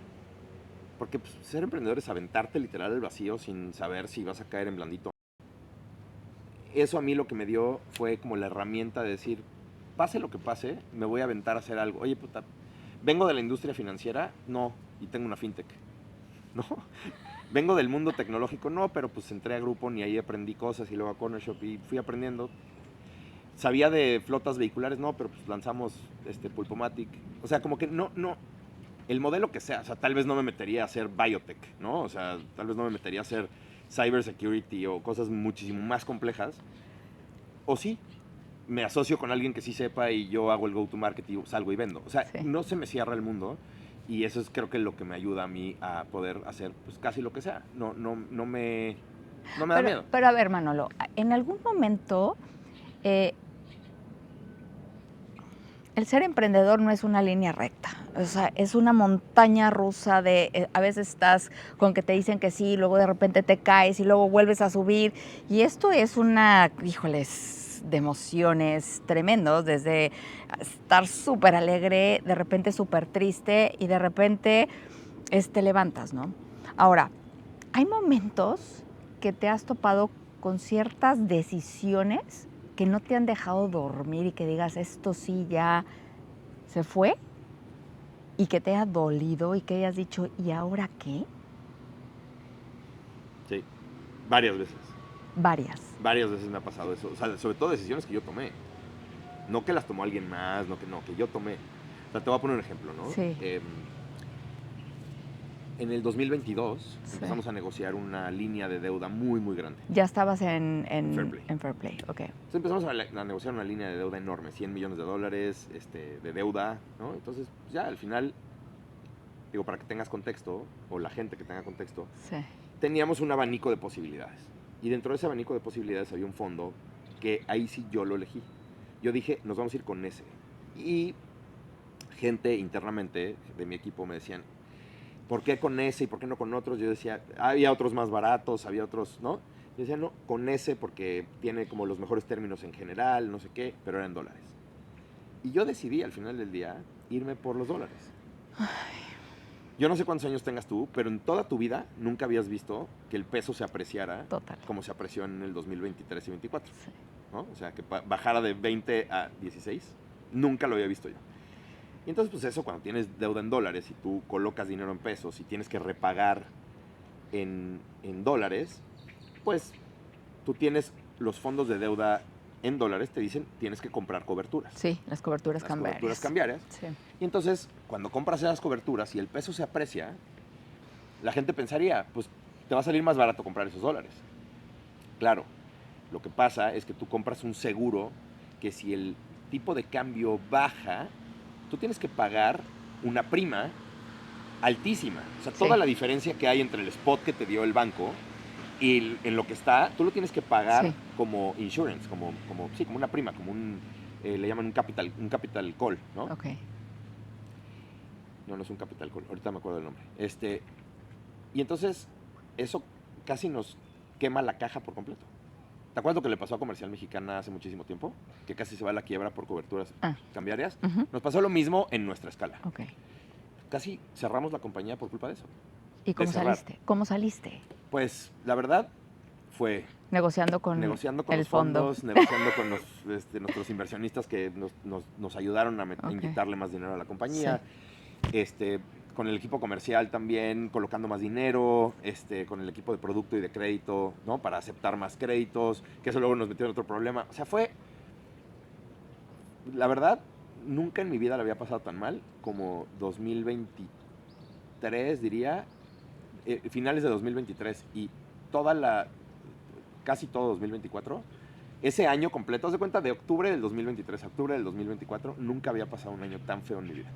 Porque pues, ser emprendedor es aventarte literal al vacío sin saber si vas a caer en blandito. Eso a mí lo que me dio fue como la herramienta de decir, pase lo que pase, me voy a aventar a hacer algo. Oye, puta, ¿vengo de la industria financiera? No, y tengo una fintech. ¿No? ¿Vengo del mundo tecnológico? No, pero pues entré a Groupon y ahí aprendí cosas y luego a Corner Shop y fui aprendiendo. ¿Sabía de flotas vehiculares? No, pero pues lanzamos Pulpomatic. O sea, como que no, el modelo que sea, o sea, tal vez no me metería a hacer biotech, ¿no? O sea, tal vez no me metería a hacer cybersecurity o cosas muchísimo más complejas. O sí, me asocio con alguien que sí sepa y yo hago el go-to-market y salgo y vendo. O sea, no se me cierra el mundo y eso es creo que lo que me ayuda a mí a poder hacer pues casi lo que sea. No me da miedo. Pero a ver, Manolo, en algún momento el ser emprendedor no es una línea recta, o sea, es una montaña rusa de, a veces estás con que te dicen que sí, luego de repente te caes y luego vuelves a subir, y esto es híjoles, de emociones tremendos, desde estar súper alegre, de repente súper triste y de repente te levantas, ¿no? Ahora, hay momentos que te has topado con ciertas decisiones que no te han dejado dormir y que digas, esto sí ya se fue, y que te haya dolido y que hayas dicho, ¿y ahora qué? Sí, varias veces. Varias veces me ha pasado eso. O sea, sobre todo decisiones que yo tomé. No que las tomó alguien más, que yo tomé. O sea, te voy a poner un ejemplo, ¿no? Sí. En el 2022 empezamos a negociar una línea de deuda muy, muy grande. Ya estabas en Fairplay. En Fairplay, ok. Entonces empezamos a negociar una línea de deuda enorme, $100 millones de deuda, ¿no? Entonces, ya al final, digo, para que tengas contexto, o la gente que tenga contexto, teníamos un abanico de posibilidades. Y dentro de ese abanico de posibilidades había un fondo que ahí sí yo lo elegí. Yo dije, nos vamos a ir con ese. Y gente internamente de mi equipo me decían, ¿por qué con ese y por qué no con otros? Yo decía, había otros más baratos, había otros, ¿no? Yo decía, no, con ese porque tiene como los mejores términos en general, no sé qué, pero eran dólares. Y yo decidí al final del día irme por los dólares. Ay. Yo no sé cuántos años tengas tú, pero en toda tu vida nunca habías visto que el peso se apreciara como se apreció en el 2023 y 2024. Sí. ¿No? O sea, que bajara de 20 a 16. Nunca lo había visto yo. Y entonces, pues eso, cuando tienes deuda en dólares y tú colocas dinero en pesos y tienes que repagar en dólares, pues tú tienes los fondos de deuda en dólares te dicen tienes que comprar coberturas. Sí, las coberturas Las cambiarias. coberturas cambiarias. Sí. Y entonces, cuando compras esas coberturas y el peso se aprecia, la gente pensaría, pues te va a salir más barato comprar esos dólares. Claro, lo que pasa es que tú compras un seguro que si el tipo de cambio baja, tú tienes que pagar una prima altísima. O sea, toda Sí. la diferencia que hay entre el spot que te dio el banco y en lo que está, tú lo tienes que pagar Sí. como insurance, como una prima, como le llaman un capital call, ¿no? Ok. No, no es un capital call, ahorita me acuerdo del nombre. Y entonces, eso casi nos quema la caja por completo. ¿Te acuerdas lo que le pasó a Comercial Mexicana hace muchísimo tiempo? Que casi se va a la quiebra por coberturas cambiarias. Ujú. Nos pasó lo mismo en nuestra escala. Ok. Casi cerramos la compañía por culpa de eso. ¿Y cómo De cerrar. saliste? ¿Cómo saliste? Pues la verdad fue Negociando con negociando con el los fondo. fondos, negociando con nuestros inversionistas que nos ayudaron a Ok. inyectarle más dinero a la compañía. Con el equipo comercial también, colocando más dinero, con el equipo de producto y de crédito, ¿no? Para aceptar más créditos, que eso luego nos metió en otro problema. O sea, la verdad, nunca en mi vida le había pasado tan mal como 2023, diría, finales de 2023 y casi todo 2024. Ese año completo, haz de cuenta, de octubre del 2023 a octubre del 2024, nunca había pasado un año tan feo en mi vida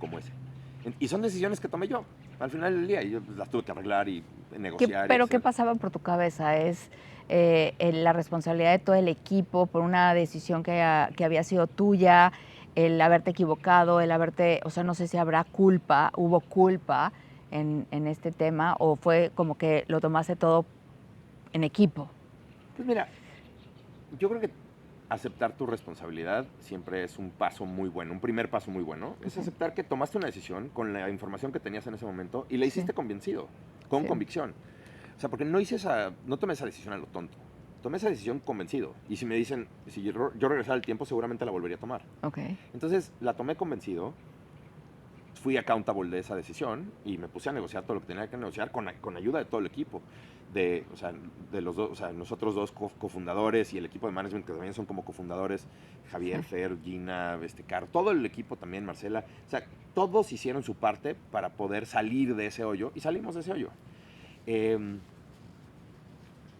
como ese. Y son decisiones que tomé yo al final del día y yo las tuve que arreglar y negociar. ¿Pero qué pasaba por tu cabeza? ¿Es la responsabilidad de todo el equipo por una decisión que había sido tuya, el haberte equivocado, o sea, no sé si hubo culpa en este tema o fue como que lo tomaste todo en equipo? Pues mira, yo creo que aceptar tu responsabilidad siempre es un paso muy bueno, un primer paso muy bueno. Es aceptar que tomaste una decisión con la información que tenías en ese momento y la hiciste convencido, con convicción. O sea, porque no tomé esa decisión a lo tonto. Tomé esa decisión convencido. Y si me dicen, si yo regresara al tiempo, seguramente la volvería a tomar. Ok. Entonces, la tomé convencido. Fui accountable de esa decisión y me puse a negociar todo lo que tenía que negociar con ayuda de todo el equipo. De los dos, o sea, nosotros dos cofundadores y el equipo de management que también son como cofundadores, Javier, Fer, Gina, Caro, todo el equipo también, Marcela. O sea, todos hicieron su parte para poder salir de ese hoyo y salimos de ese hoyo.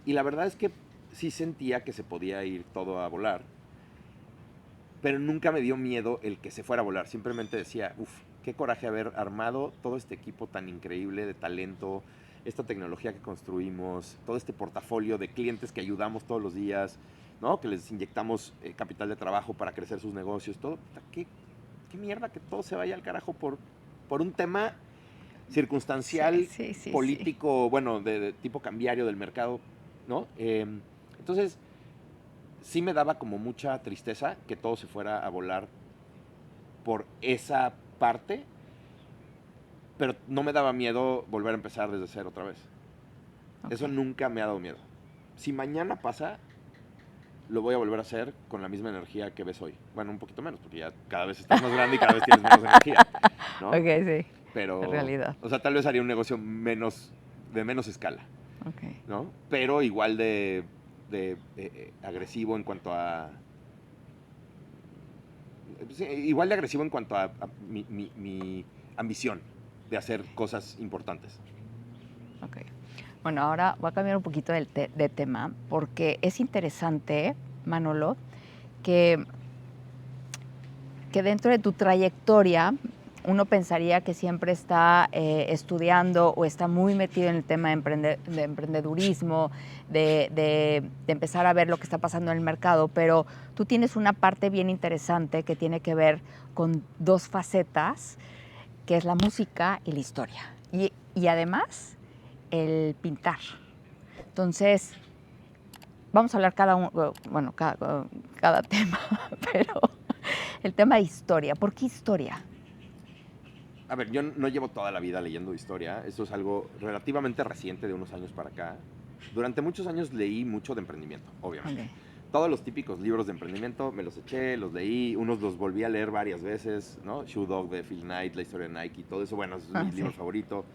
Y la verdad es que sí sentía que se podía ir todo a volar, pero nunca me dio miedo el que se fuera a volar. Simplemente decía, uff, qué coraje haber armado todo este equipo tan increíble de talento, esta tecnología que construimos, todo este portafolio de clientes que ayudamos todos los días, ¿no? Que les inyectamos capital de trabajo para crecer sus negocios, todo. Qué mierda que todo se vaya al carajo por un tema circunstancial, Sí. político, bueno, de tipo cambiario del mercado, ¿no? Entonces, sí me daba como mucha tristeza que todo se fuera a volar por esa parte, pero no me daba miedo volver a empezar desde cero otra vez. Okay. Eso nunca me ha dado miedo. Si mañana pasa, lo voy a volver a hacer con la misma energía que ves hoy. Bueno, un poquito menos, porque ya cada vez estás más grande y cada vez tienes menos energía, ¿no? Ok, sí. Pero, la realidad. O sea, tal vez haría un negocio de menos escala, Okay. ¿no? Pero igual de agresivo en cuanto a... Sí, igual de agresivo en cuanto a mi ambición de hacer cosas importantes. Ok. Bueno, ahora voy a cambiar un poquito de tema porque es interesante, Manolo, que dentro de tu trayectoria uno pensaría que siempre está estudiando o está muy metido en el tema de emprendedurismo, de empezar a ver lo que está pasando en el mercado, pero tú tienes una parte bien interesante que tiene que ver con dos facetas, que es la música y la historia. Y además, el pintar. Entonces, vamos a hablar cada tema, pero el tema de historia. ¿Por qué historia? A ver, yo no llevo toda la vida leyendo historia. Esto es algo relativamente reciente, de unos años para acá. Durante muchos años leí mucho de emprendimiento, obviamente. Okay. Todos los típicos libros de emprendimiento me los eché, los leí, unos los volví a leer varias veces, ¿no? Shoe Dog de Phil Knight, la historia de Nike, todo eso, bueno, es mi libro favorito.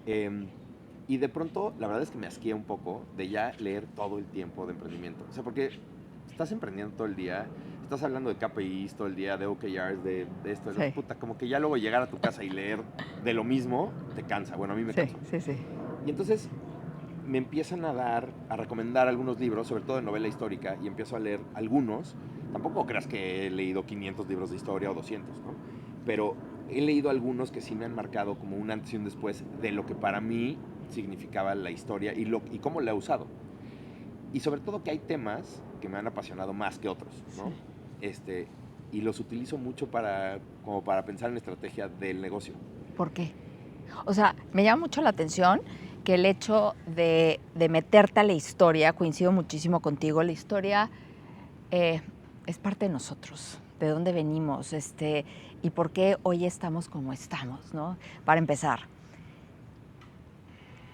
Y de pronto, la verdad es que me asqué un poco de ya leer todo el tiempo de emprendimiento. O sea, porque estás emprendiendo todo el día, estás hablando de KPIs todo el día, de OKRs, de esto, de Sí. puta, como que ya luego llegar a tu casa y leer de lo mismo te cansa. Bueno, a mí me Sí, cansa. sí, sí. Y entonces me empiezan a recomendar algunos libros, sobre todo de novela histórica, y empiezo a leer algunos. Tampoco creas que he leído 500 libros de historia o 200, ¿no? Pero he leído algunos que sí me han marcado como un antes y un después de lo que para mí significaba la historia y cómo la he usado. Y sobre todo que hay temas que me han apasionado más que otros, ¿no? Y los utilizo mucho como para pensar en estrategia del negocio. ¿Por qué? O sea, me llama mucho la atención que el hecho de meterte a la historia, coincido muchísimo contigo, la historia es parte de nosotros, de dónde venimos, y por qué hoy estamos como estamos, ¿no? Para empezar.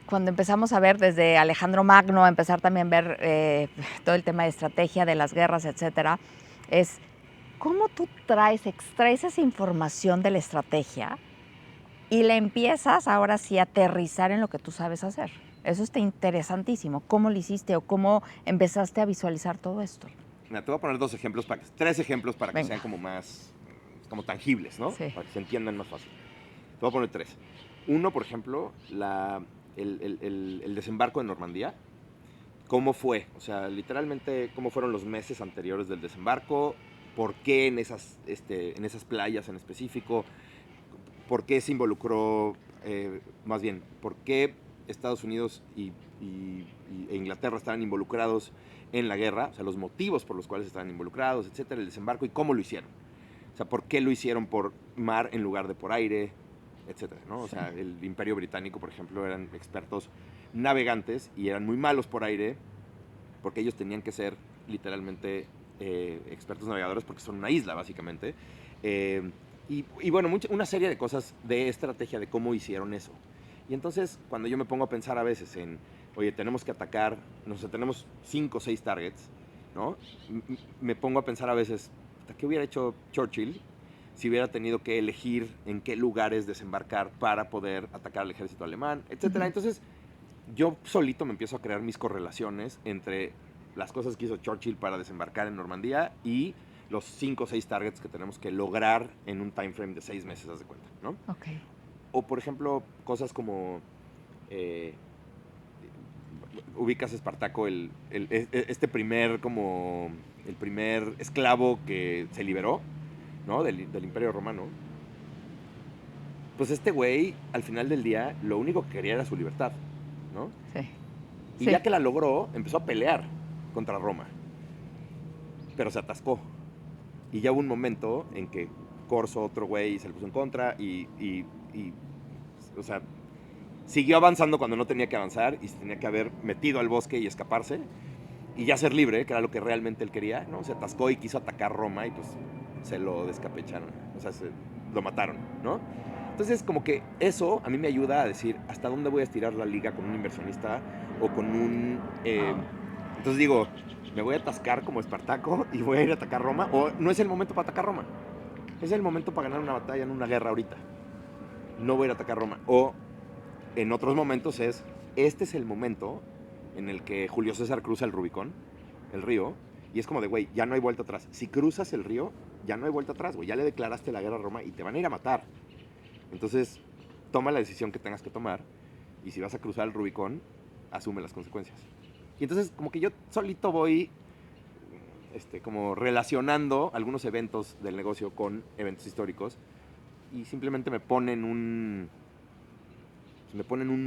Cuando empezamos a ver desde Alejandro Magno, a empezar también a ver todo el tema de estrategia, de las guerras, etcétera, es cómo tú extraes esa información de la estrategia y la empiezas ahora sí a aterrizar en lo que tú sabes hacer. Eso está interesantísimo. ¿Cómo lo hiciste o cómo empezaste a visualizar todo esto? Mira, te voy a poner tres ejemplos para que Venga. sean como tangibles, ¿no? Sí. Para que se entiendan más fácil. Te voy a poner tres. Uno, por ejemplo, el desembarco de Normandía. ¿Cómo fue? O sea, literalmente, ¿cómo fueron los meses anteriores del desembarco? ¿Por qué en esas playas en específico? ¿Por qué se involucró, más bien, por qué Estados Unidos e Inglaterra estaban involucrados en la guerra? O sea, los motivos por los cuales estaban involucrados, etcétera, el desembarco y cómo lo hicieron. O sea, ¿por qué lo hicieron por mar en lugar de por aire? Etcétera, ¿no? O sea, el Imperio Británico, por ejemplo, eran expertos navegantes y eran muy malos por aire porque ellos tenían que ser literalmente expertos navegadores porque son una isla, básicamente. Y bueno, una serie de cosas de estrategia de cómo hicieron eso. Y entonces, cuando yo me pongo a pensar a veces en, oye, tenemos que atacar, no sé, tenemos 5 o 6 targets, ¿no? Me pongo a pensar a veces, ¿qué hubiera hecho Churchill si hubiera tenido que elegir en qué lugares desembarcar para poder atacar al ejército alemán, etcétera? Entonces, yo solito me empiezo a crear mis correlaciones entre las cosas que hizo Churchill para desembarcar en Normandía y los 5 o 6 targets que tenemos que lograr en un time frame de 6 meses, haz de cuenta, ¿no? Ok. O, por ejemplo, cosas como ubicas Espartaco, este primer como el primer esclavo que se liberó, ¿no? Del Imperio Romano. Pues este güey, al final del día, lo único que quería era su libertad, ¿no? Sí. Y Sí. ya que la logró, empezó a pelear contra Roma. Pero se atascó. Y ya hubo un momento en que Corso, otro güey, se le puso en contra o sea, siguió avanzando cuando no tenía que avanzar y se tenía que haber metido al bosque y escaparse y ya ser libre, que era lo que realmente él quería, ¿no? Se atascó y quiso atacar Roma y pues se lo descapecharon, o sea, lo mataron, ¿no? Entonces, como que eso a mí me ayuda a decir hasta dónde voy a estirar la liga con un inversionista o con un... entonces digo, me voy a atascar como Espartaco y voy a ir a atacar Roma, o no es el momento para atacar Roma, es el momento para ganar una batalla en una guerra ahorita. No voy a ir a atacar Roma. O en otros momentos este es el momento en el que Julio César cruza el Rubicón, el río, y es como de, güey, ya no hay vuelta atrás. Si cruzas el río, ya no hay vuelta atrás, güey. Ya le declaraste la guerra a Roma y te van a ir a matar. Entonces, toma la decisión que tengas que tomar y si vas a cruzar el Rubicón, asume las consecuencias. Y entonces, como que yo solito voy como relacionando algunos eventos del negocio con eventos históricos y simplemente me ponen un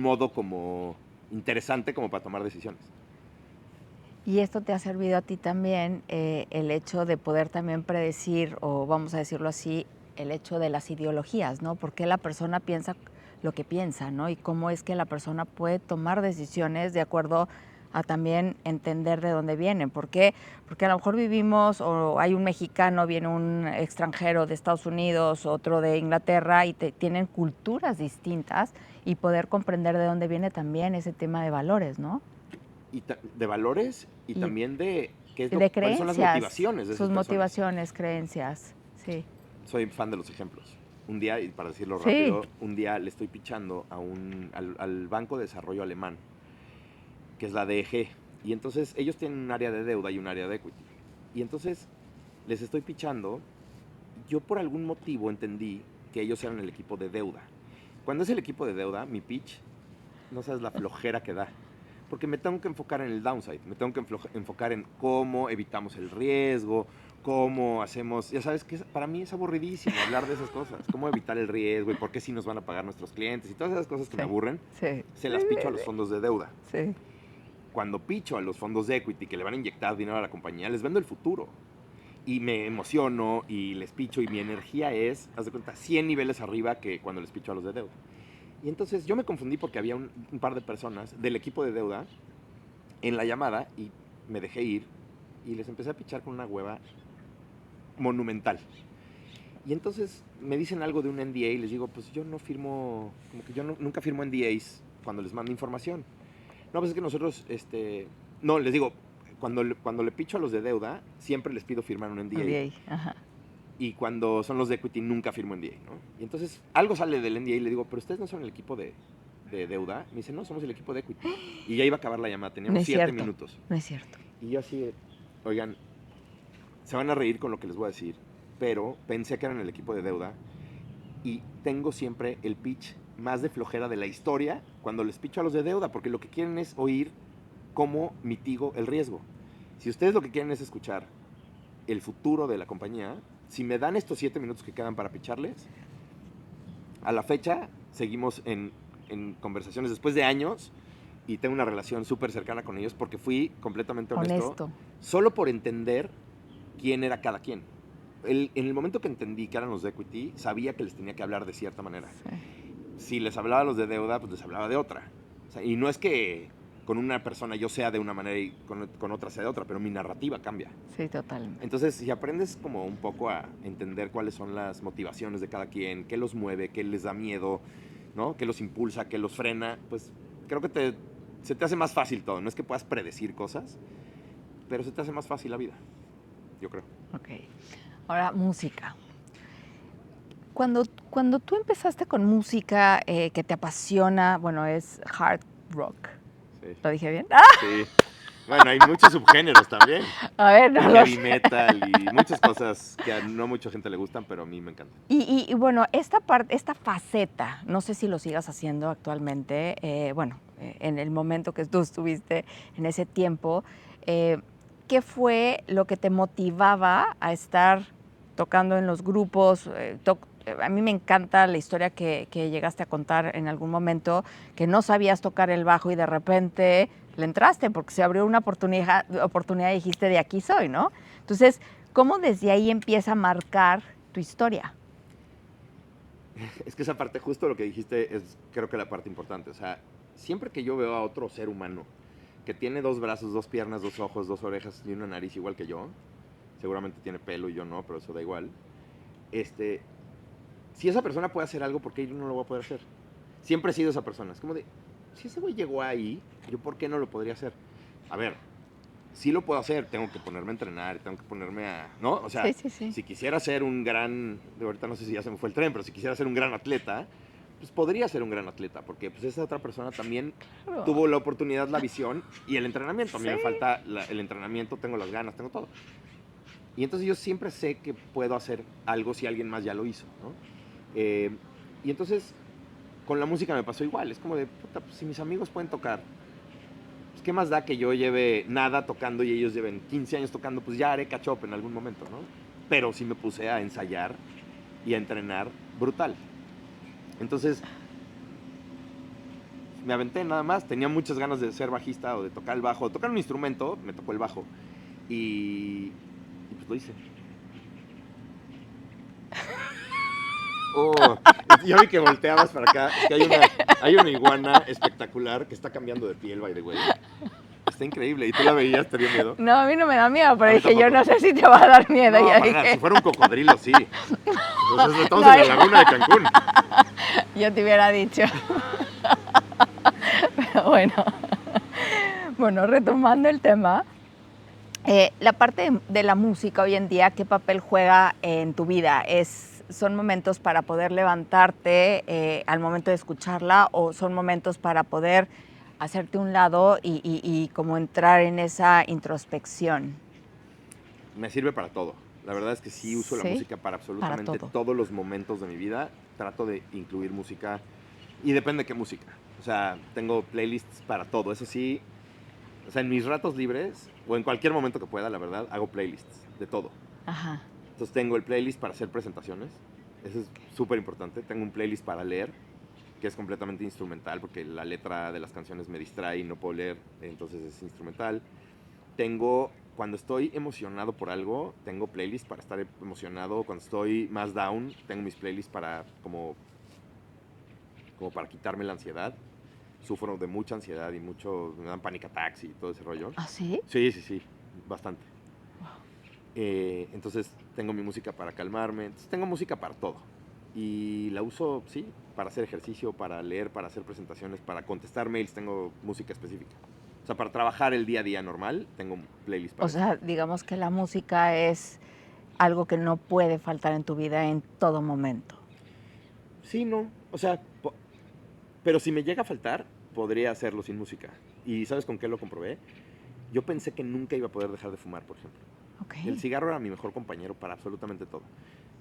modo como interesante como para tomar decisiones. Y esto te ha servido a ti también, el hecho de poder también predecir, o vamos a decirlo así, el hecho de las ideologías, ¿no? ¿Por qué la persona piensa lo que piensa, ¿no? Y cómo es que la persona puede tomar decisiones de acuerdo a también entender de dónde vienen. ¿Por qué? Porque a lo mejor vivimos, o hay un mexicano, viene un extranjero de Estados Unidos, otro de Inglaterra, y tienen culturas distintas, y poder comprender de dónde viene también ese tema de valores, ¿no? Y de valores y también de de cuáles son las creencias, motivaciones de esas sus personas. motivaciones, creencias, sí. Soy fan de los ejemplos. Un día, y para decirlo Sí. rápido, un día le estoy pichando al Banco de Desarrollo Alemán, que es la DEG. Y entonces ellos tienen un área de deuda y un área de equity. Y entonces les estoy pitchando. Yo por algún motivo entendí que ellos eran el equipo de deuda. Cuando es el equipo de deuda, mi pitch, no sabes la flojera que da. Porque me tengo que enfocar en el downside, me tengo que enfocar en cómo evitamos el riesgo, cómo hacemos, ya sabes que para mí es aburridísimo hablar de esas cosas, cómo evitar el riesgo y por qué sí nos van a pagar nuestros clientes y todas esas cosas que me aburren, se las picho a los fondos de deuda. Sí. Cuando picho a los fondos de equity que le van a inyectar dinero a la compañía, les vendo el futuro. Y me emociono y les picho y mi energía es, haz de cuenta, 100 niveles arriba que cuando les picho a los de deuda. Y entonces yo me confundí porque había un par de personas del equipo de deuda en la llamada y me dejé ir y les empecé a pichar con una hueva monumental. Y entonces me dicen algo de un NDA y les digo, pues yo no firmo, como que yo nunca firmo NDAs cuando les mando información. No, pues es que nosotros, no, les digo, cuando le picho a los de deuda, siempre les pido firmar un NDA. NDA, ajá. Y cuando son los de equity, nunca firmo NDA, ¿no? Y entonces algo sale del NDA y le digo, pero ustedes no son el equipo de deuda. Me dice, no, somos el equipo de equity. Y ya iba a acabar la llamada, teníamos 7 minutos. No es cierto. Y yo así, oigan, se van a reír con lo que les voy a decir, pero pensé que eran el equipo de deuda y tengo siempre el pitch más de flojera de la historia cuando les picho a los de deuda, porque lo que quieren es oír cómo mitigo el riesgo. Si ustedes lo que quieren es escuchar el futuro de la compañía, si me dan estos 7 minutos que quedan para picharles, a la fecha seguimos en conversaciones después de años y tengo una relación súper cercana con ellos porque fui completamente honesto. Solo por entender quién era cada quien. En el momento que entendí que eran los de equity, sabía que les tenía que hablar de cierta manera. Sí. Si les hablaba a los de deuda, pues les hablaba de otra. O sea, y no es que con una persona yo sea de una manera y con otra sea de otra, pero mi narrativa cambia. Sí, totalmente. Entonces, si aprendes como un poco a entender cuáles son las motivaciones de cada quien, qué los mueve, qué les da miedo, ¿no? Qué los impulsa, qué los frena, pues creo que se te hace más fácil todo. No es que puedas predecir cosas, pero se te hace más fácil la vida, yo creo. Ok. Ahora, música. Cuando tú empezaste con música que te apasiona, bueno, es hard rock. Sí. ¿Lo dije bien? ¡Ah! Sí. Bueno, hay muchos subgéneros también. A ver, no heavy metal y muchas cosas que a no mucha gente le gustan, pero a mí me encantan. Y bueno, esta faceta, no sé si lo sigas haciendo actualmente, en el momento que tú estuviste en ese tiempo, ¿qué fue lo que te motivaba a estar tocando en los grupos? A mí me encanta la historia que llegaste a contar en algún momento, que no sabías tocar el bajo y de repente le entraste porque se abrió una oportunidad y dijiste, de aquí soy, ¿no? Entonces, ¿cómo desde ahí empieza a marcar tu historia? Es que esa parte, justo lo que dijiste, es creo que la parte importante. O sea, siempre que yo veo a otro ser humano que tiene 2 brazos, 2 piernas, 2 ojos, 2 orejas y una nariz igual que yo, seguramente tiene pelo y yo no, pero eso da igual, si esa persona puede hacer algo, ¿por qué yo no lo voy a poder hacer? Siempre he sido esa persona. Es como de, si ese güey llegó ahí, ¿yo por qué no lo podría hacer? A ver, sí lo puedo hacer, tengo que ponerme a entrenar, tengo que ponerme a, ¿no? O sea, sí. Si quisiera ser un gran, de ahorita no sé si ya se me fue el tren, pero si quisiera ser un gran atleta, pues podría ser un gran atleta, porque pues esa otra persona también tuvo la oportunidad, la visión y el entrenamiento. A mí me falta el entrenamiento, tengo las ganas, tengo todo. Y entonces yo siempre sé que puedo hacer algo si alguien más ya lo hizo, ¿no? Y entonces con la música me pasó igual. Es como de, puta, pues si mis amigos pueden tocar, pues qué más da que yo lleve nada tocando y ellos lleven 15 años tocando, pues ya haré catch up en algún momento, ¿no? Pero sí me puse a ensayar y a entrenar brutal. Entonces me aventé nada más. Tenía muchas ganas de ser bajista o de tocar el bajo, de tocar un instrumento. Me tocó el bajo y pues lo hice. Oh, yo vi que volteabas para acá. Es que hay una iguana espectacular que está cambiando de piel, by the way. Está increíble. ¿Y tú la veías? ¿Te dio miedo? No, a mí no me da miedo, pero dije, yo no sé si te va a dar miedo. No, ya dije. Si fuera un cocodrilo, sí. Entonces estamos en la laguna de Cancún. Yo te hubiera dicho. Pero bueno, retomando el tema, la parte de la música hoy en día, ¿qué papel juega en tu vida? ¿Son momentos para poder levantarte al momento de escucharla o son momentos para poder hacerte un lado y como entrar en esa introspección? me sirve para todo. La verdad es que sí uso la Sí, música para absolutamente todo. todos los momentos de mi vida. Trato de incluir música y depende de qué música. O sea, tengo playlists para todo. Eso sí, o sea, en mis ratos libres o en cualquier momento que pueda, la verdad, hago playlists de todo. Ajá. Entonces tengo el playlist para hacer presentaciones. Eso es súper importante. Tengo un playlist para leer, que es completamente instrumental porque la letra de las canciones me distrae y no puedo leer, entonces es instrumental. Tengo, cuando estoy emocionado por algo, tengo playlists para estar emocionado. Cuando estoy más down, tengo mis playlists para como para quitarme la ansiedad. Sufro de mucha ansiedad y me dan panic attacks y todo ese rollo. ¿Ah, sí? Sí, sí, sí, bastante. Entonces tengo mi música para calmarme. Entonces tengo música para todo. Y la uso, sí, para hacer ejercicio, para leer, para hacer presentaciones, para contestar mails, tengo música específica. O sea, para trabajar el día a día normal, tengo un playlist para O eso. sea, digamos que la música es algo que no puede faltar en tu vida en todo momento. Sí, no. O sea, pero si me llega a faltar, podría hacerlo sin música. ¿Y sabes con qué lo comprobé? Yo pensé que nunca iba a poder dejar de fumar, por ejemplo. Ok. El cigarro era mi mejor compañero para absolutamente todo.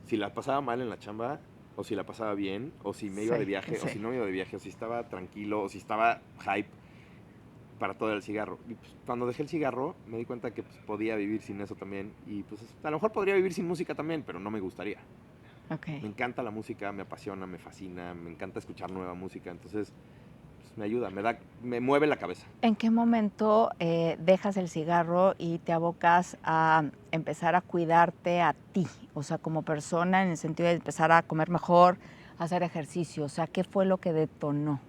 Si la pasaba mal en la chamba, o si la pasaba bien, o si me iba de viaje, o si no me iba de viaje, o si estaba tranquilo, o si estaba hype, para todo el cigarro. Y pues, cuando dejé el cigarro, me di cuenta que pues, podía vivir sin eso también. Y pues a lo mejor podría vivir sin música también, pero no me gustaría. Ok. Me encanta la música, me apasiona, me fascina, me encanta escuchar nueva música. Entonces, pues, me ayuda, me mueve la cabeza. ¿En qué momento dejas el cigarro y te abocas a empezar a cuidarte a ti? O sea, como persona, en el sentido de empezar a comer mejor, a hacer ejercicio. O sea, ¿qué fue lo que detonó?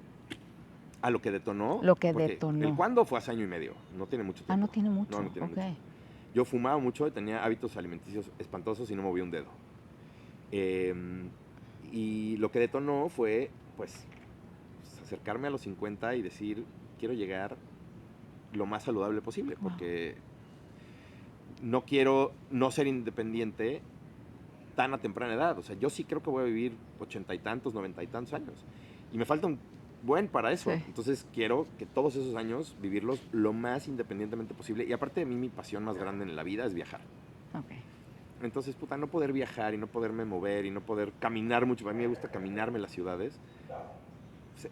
A lo que detonó, Lo que porque el detonó. cuándo fue hace año y medio, no tiene mucho Ah, no tiempo. tiene mucho. No tiene Ok. mucho. Yo fumaba mucho, tenía hábitos alimenticios espantosos y no movía un dedo. Eh, y lo que detonó fue, pues, acercarme a los 50 y decir, quiero llegar lo más saludable posible, Wow. porque no quiero no ser independiente tan a temprana edad. O sea, yo sí creo que voy a vivir 80 y tantos, 90 y tantos años. Y me falta un buen para eso. Sí. Entonces quiero que todos esos años vivirlos lo más independientemente posible. Y aparte de mí, mi pasión más grande en la vida es viajar. Ok. Entonces, puta, no poder viajar y no poderme mover y no poder caminar mucho. A mí me gusta caminarme en las ciudades.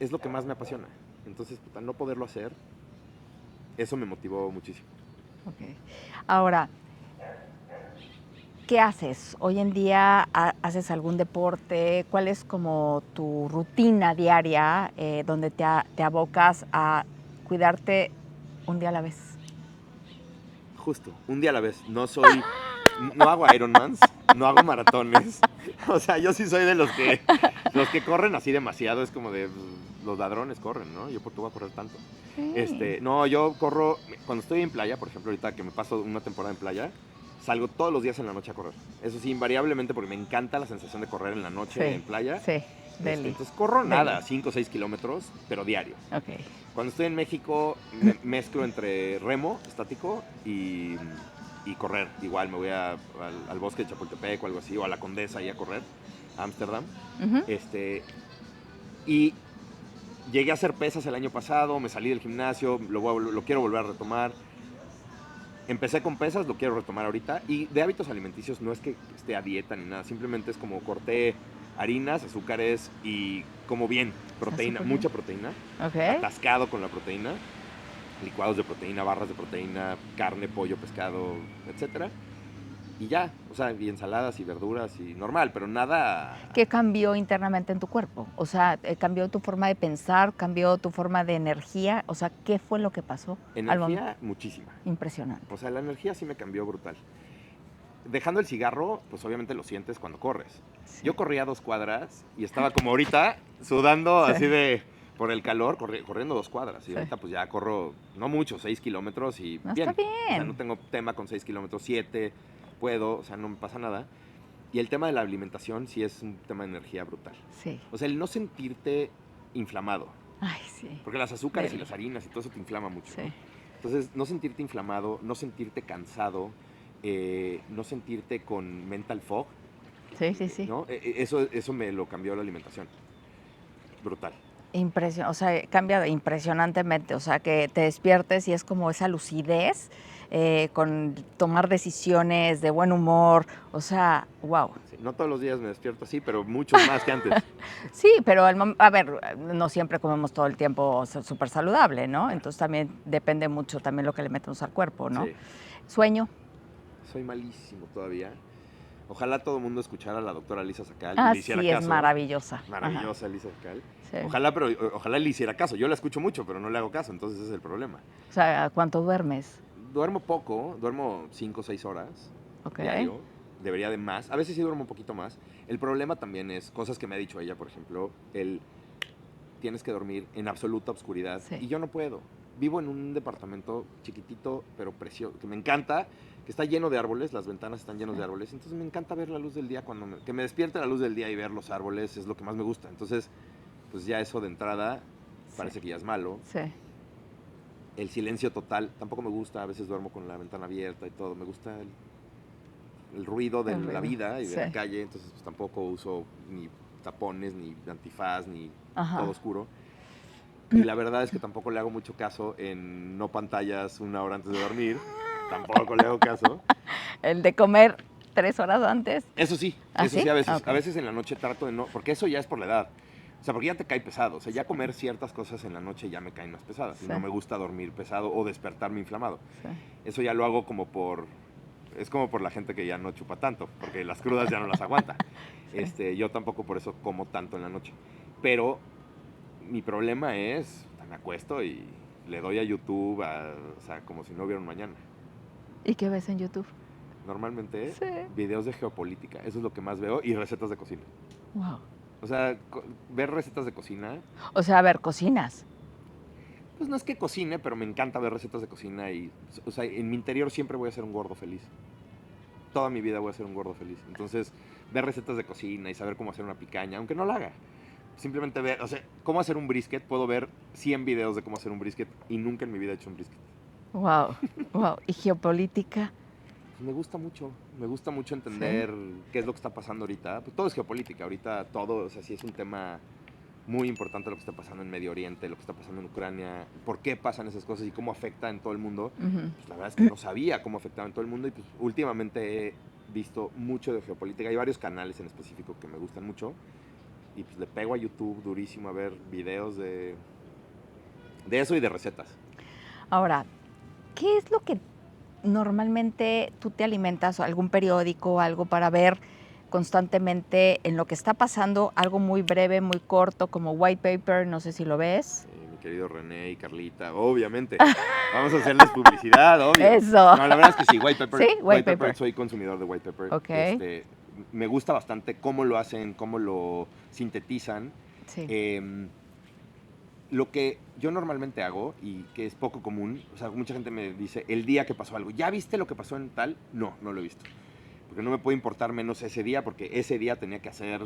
Es lo que más me apasiona. Entonces, puta, no poderlo hacer, eso me motivó muchísimo. Ok. Ahora, ¿qué haces? Hoy en día, ¿haces algún deporte? ¿Cuál es como tu rutina diaria donde te abocas a cuidarte un día a la vez? Justo, un día a la vez. No hago Ironmans, no hago maratones. O sea, yo sí soy de los que corren así demasiado. Es como de, los ladrones corren, ¿no? Yo por qué voy a correr tanto. Sí. No, yo corro, cuando estoy en playa, por ejemplo, ahorita que me paso una temporada en playa, salgo todos los días en la noche a correr. Eso sí, invariablemente, porque me encanta la sensación de correr en la noche Sí, en playa. sí, deli. Entonces corro Deli. nada, 5 o 6 kilómetros, pero diario. Ok. Cuando estoy en México, mezclo entre remo estático y correr. Igual me voy al bosque de Chapultepec o algo así, o a la Condesa ahí a correr, a Ámsterdam. Ujú. Y llegué a hacer pesas el año pasado, me salí del gimnasio, lo quiero volver a retomar. Empecé con pesas, lo quiero retomar ahorita. Y de hábitos alimenticios no es que esté a dieta ni nada, simplemente es como corté harinas, azúcares y como bien, proteína, súper bien. mucha proteína, Ok. atascado con la proteína, licuados de proteína, barras de proteína, carne, pollo, pescado, etcétera. Y ya, o sea, y ensaladas y verduras y normal, pero nada. ¿Qué cambió internamente en tu cuerpo? O sea, ¿cambió tu forma de pensar? ¿Cambió tu forma de energía? O sea, ¿qué fue lo que pasó? Energía, muchísima. Impresionante. O sea, la energía sí me cambió brutal. Dejando el cigarro, pues obviamente lo sientes cuando corres. Sí. Yo corría 2 cuadras y estaba como ahorita, sudando Sí. así de por el calor, corriendo 2 cuadras. Y Sí. ahorita pues ya corro, no mucho, 6 kilómetros y No, bien. está bien. O sea, no tengo tema con 6 kilómetros, 7, puedo, o sea, no me pasa nada. Y el tema de la alimentación sí es un tema de energía brutal. Sí. O sea, el no sentirte inflamado. Ay, sí. Porque las azúcares y Deli. las harinas y todo eso te inflama mucho. Sí. ¿No? Entonces, no sentirte inflamado, no sentirte cansado, no sentirte con mental fog, Sí, sí, sí. ¿no? Eso me lo cambió la alimentación. Brutal. O sea, cambia impresionantemente, o sea, que te despiertes y es como esa lucidez, con tomar decisiones de buen humor, o sea, wow. Sí, no todos los días me despierto así, pero muchos más que antes. Sí, pero a ver, no siempre comemos todo el tiempo súper saludable, ¿no? Entonces también depende mucho también lo que le metemos al cuerpo, ¿no? Sí, Sueño. soy malísimo todavía. Ojalá todo el mundo escuchara a la doctora Lisa Sacal y Ah, le hiciera sí, caso. es maravillosa. Maravillosa Lisa Sacal. Sí. Ojalá le hiciera caso. Yo la escucho mucho, pero no le hago caso, entonces ese es el problema. O sea, ¿cuánto duermes? Duermo poco, duermo 5 o 6 horas Ok. diario. Debería de más. A veces sí duermo un poquito más. El problema también es cosas que me ha dicho ella, por ejemplo, tienes que dormir en absoluta oscuridad. Sí. Y yo no puedo. Vivo en un departamento chiquitito, pero precioso, que me encanta, que está lleno de árboles, las ventanas están llenas de árboles, entonces me encanta ver la luz del día, que me despierte la luz del día y ver los árboles es lo que más me gusta. Entonces, pues ya eso de entrada parece que ya es malo. Sí. El silencio total tampoco me gusta, a veces duermo con la ventana abierta y todo, me gusta el ruido de la vida y de la calle, entonces pues tampoco uso ni tapones, ni antifaz, ni todo oscuro. Y la verdad es que tampoco le hago mucho caso en no pantallas 1 hora antes de dormir. Tampoco le hago caso. El de comer 3 horas antes. Eso sí, ¿Ah, eso sí? sí a veces. Okay. A veces en la noche trato de no, porque eso ya es por la edad. O sea, porque ya te cae pesado. O sea, ya comer ciertas cosas en la noche ya me caen más pesadas. Sí. Y no me gusta dormir pesado o despertarme inflamado. Sí. Eso ya lo hago es como por la gente que ya no chupa tanto, porque las crudas ya no las aguanta. Sí. Yo tampoco por eso como tanto en la noche. Pero mi problema es, me acuesto y le doy a YouTube, o sea, como si no hubiera un mañana. ¿Y qué ves en YouTube? Normalmente, sí, videos de geopolítica, eso es lo que más veo, y recetas de cocina. Wow. O sea, ver recetas de cocina. O sea, a ver, cocinas. Pues no es que cocine, pero me encanta ver recetas de cocina y, o sea, en mi interior siempre voy a ser un gordo feliz. Toda mi vida voy a ser un gordo feliz. Entonces, ver recetas de cocina y saber cómo hacer una picaña, aunque no la haga. Simplemente ver, o sea, cómo hacer un brisket. Puedo ver 100 videos de cómo hacer un brisket y nunca en mi vida he hecho un brisket. Wow, wow. ¿Y geopolítica? Me gusta mucho entender qué es lo que está pasando ahorita. Pues todo es geopolítica, ahorita todo, o sea, sí es un tema muy importante lo que está pasando en Medio Oriente, lo que está pasando en Ucrania, por qué pasan esas cosas y cómo afecta en todo el mundo. Pues la verdad es que no sabía cómo afectaba en todo el mundo y pues últimamente he visto mucho de geopolítica. Hay varios canales en específico que me gustan mucho y pues le pego a YouTube durísimo a ver videos de eso y de recetas. Ahora, ¿qué es lo que normalmente tú te alimentas? ¿Algún periódico, algo para ver constantemente en lo que está pasando? Algo muy breve, muy corto, como White Paper, no sé si lo ves. Mi querido René y Carlita, obviamente. Vamos a hacerles publicidad, obvio. Eso. No, la verdad es que sí, White Paper. Sí, White Paper. Soy consumidor de White Paper. Ok. Me gusta bastante cómo lo hacen, cómo lo sintetizan. Sí. Lo que yo normalmente hago, y que es poco común, o sea, mucha gente me dice, el día que pasó algo, ¿ya viste lo que pasó en tal? No, no lo he visto. Porque no me puede importar menos ese día, porque ese día tenía que hacer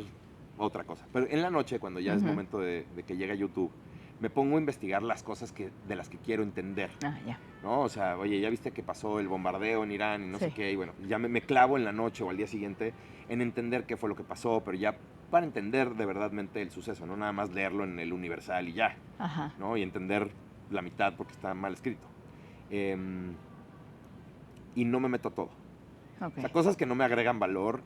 otra cosa. Pero en la noche, cuando ya es momento de que llegue a YouTube, me pongo a investigar las cosas de las que quiero entender. ¿No? O sea, oye, ¿ya viste que pasó el bombardeo en Irán y no sé qué? Y bueno, ya me clavo en la noche o al día siguiente en entender qué fue lo que pasó, pero ya para entender de verdadmente el suceso, no nada más leerlo en el Universal y ya, ¿no? Y entender la mitad porque está mal escrito. Y no me meto a todo. O sea, cosas que no me agregan valor,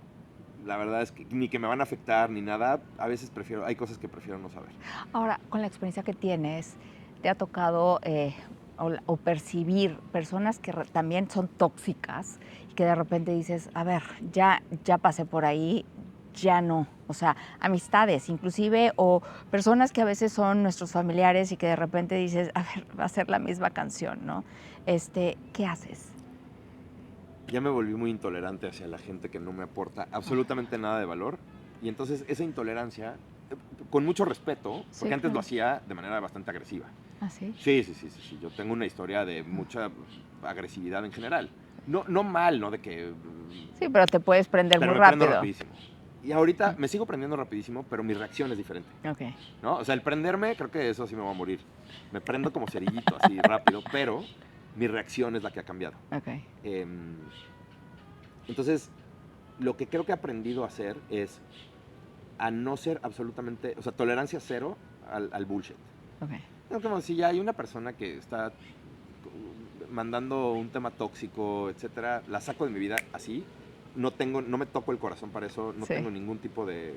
la verdad es que ni que me van a afectar ni nada, a veces hay cosas que prefiero no saber. Ahora, con la experiencia que tienes, ¿te ha tocado o percibir personas que también son tóxicas y que de repente dices, a ver, ya pasé por ahí, ya no? O sea, amistades inclusive o personas que a veces son nuestros familiares y que de repente dices, a ver, va a ser la misma canción, ¿no? ¿Qué haces? Ya me volví muy intolerante hacia la gente que no me aporta absolutamente nada de valor. Y entonces esa intolerancia, con mucho respeto, porque antes lo hacía de manera bastante agresiva. ¿Ah, sí? Sí. Yo tengo una historia de mucha agresividad en general. No mal, no de que... Sí, pero te puedes prender muy rápido. Prendo rapidísimo. Y ahorita me sigo prendiendo rapidísimo, pero mi reacción es diferente. Okay. ¿No? O sea, el prenderme, creo que eso sí me va a morir. Me prendo como cerillito, así rápido, pero mi reacción es la que ha cambiado. Okay. Entonces, lo que creo que he aprendido a hacer es a no ser absolutamente, o sea, tolerancia cero al bullshit. Okay. No, como si ya hay una persona que está mandando un tema tóxico, etcétera, la saco de mi vida así. No me toco el corazón para eso, no Sí. tengo ningún tipo de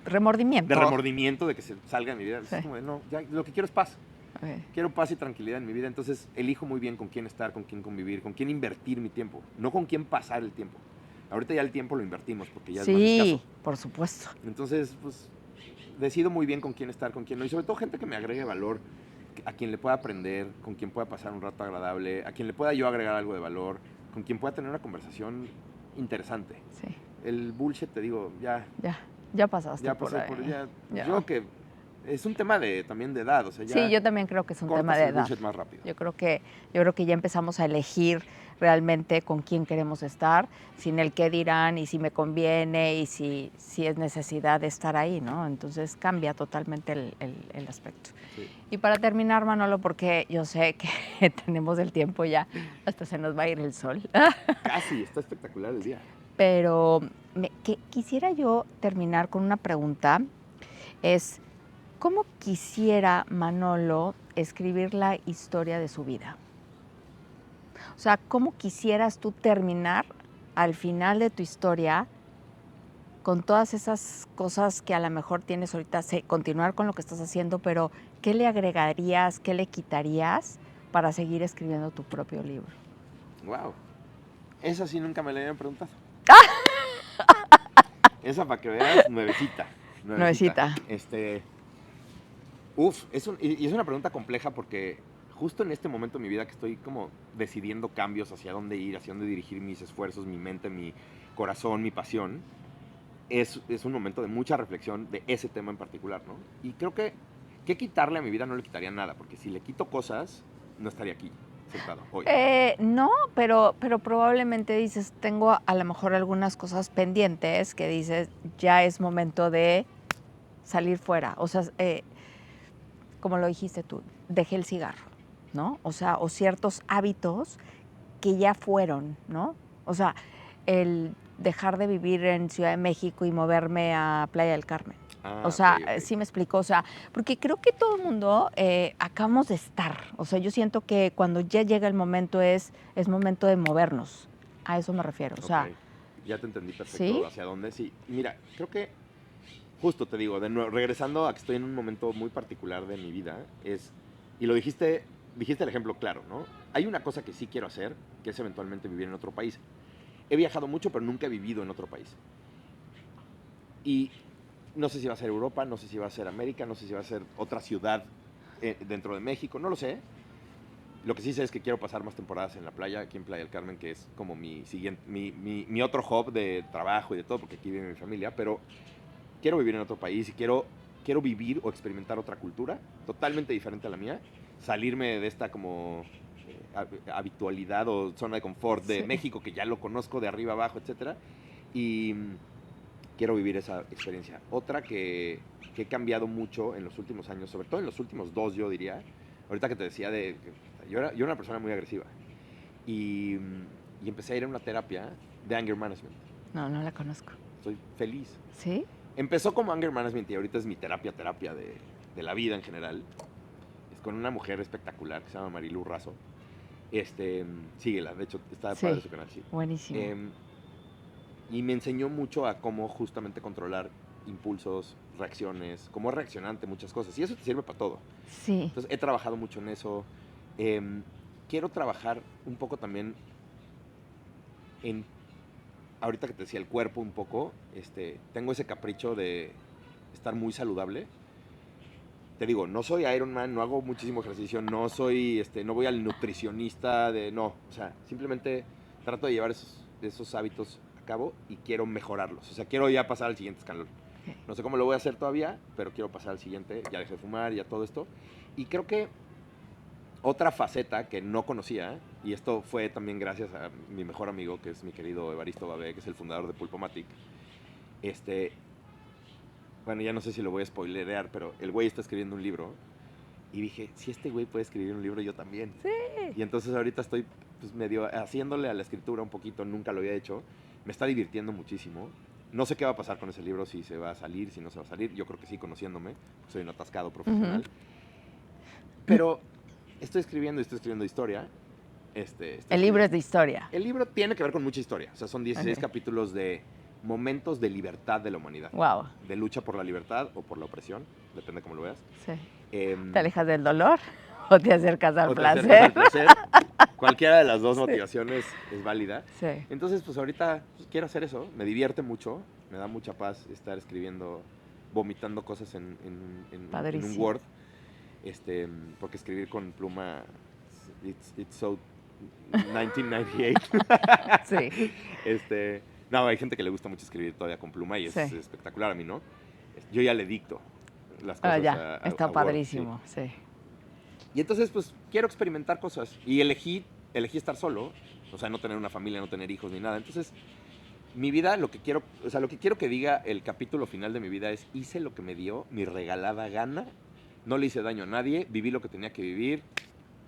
Remordimiento. de que se salga de mi vida. Sí. Es como, no, ya, lo que quiero es paz. Okay. Quiero paz y tranquilidad en mi vida, entonces elijo muy bien con quién estar, con quién convivir, con quién invertir mi tiempo, no con quién pasar el tiempo. Ahorita ya el tiempo lo invertimos porque ya es más escaso. Sí, por supuesto. Entonces, pues, decido muy bien con quién estar, con quién no. Y sobre todo gente que me agregue valor, a quien le pueda aprender, con quien pueda pasar un rato agradable, a quien le pueda yo agregar algo de valor, con quien pueda tener una conversación interesante. Sí. El bullshit, te digo, Ya pasaste ya por pasé ahí. por... Ya. Yo que es un tema también de edad, o sea, ya Sí, yo también creo que es un cortas tema de el edad. bullshit más rápido. Yo creo que ya empezamos a elegir realmente con quién queremos estar, sin el qué dirán y si me conviene y si es necesidad de estar ahí, ¿no? Entonces cambia totalmente el aspecto. Sí. Y para terminar, Manolo, porque yo sé que tenemos el tiempo ya, hasta se nos va a ir el sol. Casi, está espectacular el día. Pero quisiera yo terminar con una pregunta, es, ¿cómo quisiera Manolo escribir la historia de su vida? O sea, ¿cómo quisieras tú terminar al final de tu historia con todas esas cosas que a lo mejor tienes ahorita, continuar con lo que estás haciendo, pero ¿qué le agregarías, qué le quitarías para seguir escribiendo tu propio libro? Wow. Esa sí nunca me la habían preguntado. Esa, para que veas, nuevecita. Nuevecita. Y es una pregunta compleja porque justo en este momento de mi vida que estoy como decidiendo cambios hacia dónde ir, hacia dónde dirigir mis esfuerzos, mi mente, mi corazón, mi pasión, es un momento de mucha reflexión de ese tema en particular, ¿no? Y creo que quitarle a mi vida no le quitaría nada, porque si le quito cosas, no estaría aquí sentado hoy. No, pero probablemente dices, tengo a lo mejor algunas cosas pendientes que dices, ya es momento de salir fuera. O sea, como lo dijiste tú, dejé el cigarro, ¿no? O sea, o ciertos hábitos que ya fueron, ¿no? O sea, el dejar de vivir en Ciudad de México y moverme a Playa del Carmen. O sea, Okay. sí me explico, o sea, porque creo que todo el mundo acabamos de estar. O sea, yo siento que cuando ya llega el momento es momento de movernos. A eso me refiero. O sea, ya te entendí perfecto. ¿sí? Hacia dónde. Sí. Mira, creo que justo te digo, de nuevo, regresando a que estoy en un momento muy particular de mi vida, y lo dijiste el ejemplo claro, ¿no? Hay una cosa que sí quiero hacer, que es eventualmente vivir en otro país. He viajado mucho, pero nunca he vivido en otro país. Y no sé si va a ser Europa, no sé si va a ser América, no sé si va a ser otra ciudad dentro de México, no lo sé. Lo que sí sé es que quiero pasar más temporadas en la playa, aquí en Playa del Carmen, que es como mi otro hub de trabajo y de todo, porque aquí vive mi familia, pero quiero vivir en otro país y quiero vivir o experimentar otra cultura totalmente diferente a la mía, salirme de esta como habitualidad o zona de confort de México, que ya lo conozco de arriba abajo, etcétera, y quiero vivir esa experiencia. Otra que he cambiado mucho en los últimos años, sobre todo en los últimos 2, yo diría, ahorita que te decía yo era una persona muy agresiva y empecé a ir a una terapia de anger management. No la conozco. Estoy feliz. ¿Sí? Empezó como anger management y ahorita es mi terapia de la vida en general. Es con una mujer espectacular que se llama Marilu Razo. Síguela, de hecho está padre su canal, sí. Buenísimo. Y me enseñó mucho a cómo justamente controlar impulsos, reacciones, cómo es reaccionante muchas cosas. Y eso te sirve para todo. Sí. Entonces he trabajado mucho en eso. Quiero trabajar un poco también en, ahorita que te decía el cuerpo un poco, tengo ese capricho de estar muy saludable. Te digo, no soy Ironman, no hago muchísimo ejercicio, no soy, no voy al nutricionista, o sea, simplemente trato de llevar esos hábitos a cabo y quiero mejorarlos. O sea, quiero ya pasar al siguiente escalón. No sé cómo lo voy a hacer todavía, pero quiero pasar al siguiente, ya dejé de fumar, ya todo esto. Y creo que otra faceta que no conocía, y esto fue también gracias a mi mejor amigo, que es mi querido Evaristo Babé, que es el fundador de Pulpomatic. Bueno, ya no sé si lo voy a spoilerear, pero el güey está escribiendo un libro. Y dije, si este güey puede escribir un libro, yo también. Sí. Y entonces ahorita estoy pues, medio haciéndole a la escritura un poquito, nunca lo había hecho. Me está divirtiendo muchísimo. No sé qué va a pasar con ese libro, si se va a salir, si no se va a salir. Yo creo que sí, conociéndome, soy un atascado profesional. Pero estoy escribiendo historia. El libro es de historia. El libro tiene que ver con mucha historia. O sea, son 16 capítulos de momentos de libertad de la humanidad. Wow. De lucha por la libertad o por la opresión, depende cómo lo veas. Sí. ¿Te alejas del dolor o te acercas al placer? Al placer. Cualquiera de las dos motivaciones es válida. Sí. Entonces, pues ahorita quiero hacer eso. Me divierte mucho. Me da mucha paz estar escribiendo, vomitando cosas en un Word. Porque escribir con pluma, it's so 1998. Sí. No, hay gente que le gusta mucho escribir todavía con pluma y es espectacular. A mí no. Yo ya le dicto las cosas está a padrísimo, Word, sí. Y entonces, pues, quiero experimentar cosas. Y elegí estar solo. O sea, no tener una familia, no tener hijos ni nada. Entonces, mi vida, lo que quiero que diga el capítulo final de mi vida es: hice lo que me dio mi regalada gana. No le hice daño a nadie. Viví lo que tenía que vivir.